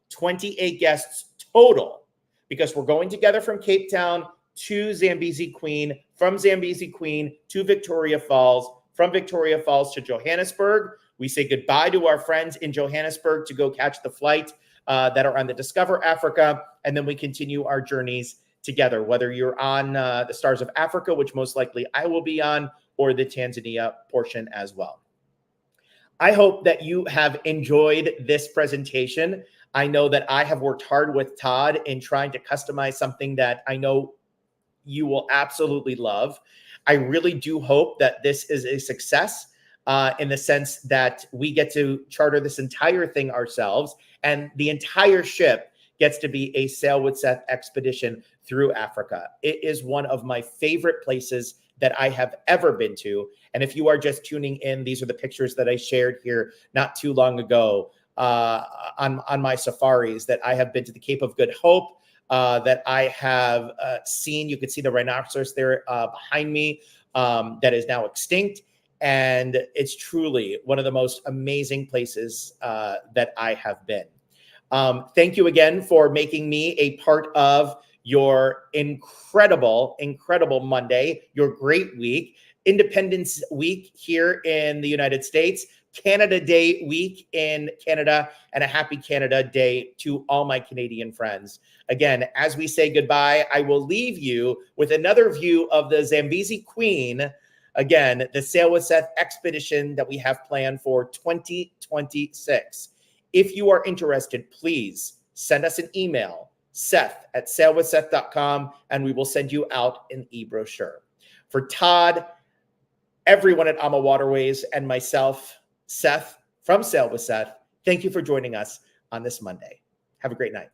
28 guests total, because we're going together from Cape Town to Zambezi Queen, from Zambezi Queen to Victoria Falls, from Victoria Falls to Johannesburg. We say goodbye to our friends in Johannesburg to go catch the flight that are on the Discover Africa, and then we continue our journeys together, whether you're on the Stars of Africa, which most likely I will be on, or the Tanzania portion as well. I hope that you have enjoyed this presentation. I know that I have worked hard with Todd in trying to customize something that I know you will absolutely love. I really do hope that this is a success in the sense that we get to charter this entire thing ourselves, and the entire ship gets to be a Sail with Seth expedition through Africa. It is one of my favorite places that I have ever been to. And if you are just tuning in, these are the pictures that I shared here not too long ago on my safaris, that I have been to the Cape of Good Hope, that I have seen. You can see the rhinoceros there behind me that is now extinct. And it's truly one of the most amazing places that I have been. Thank you again for making me a part of your incredible, incredible Monday, your great week, Independence Week here in the United States, Canada Day week in Canada, and a happy Canada Day to all my Canadian friends. Again, as we say goodbye, I will leave you with another view of the Zambezi Queen. Again, the Sail with Seth expedition that we have planned for 2026. If you are interested, please send us an email, Seth@sailwithseth.com, and we will send you out an e-brochure. For Todd, everyone at AMA Waterways, and myself, Seth from Sail with Seth, thank you for joining us on this Monday. Have a great night.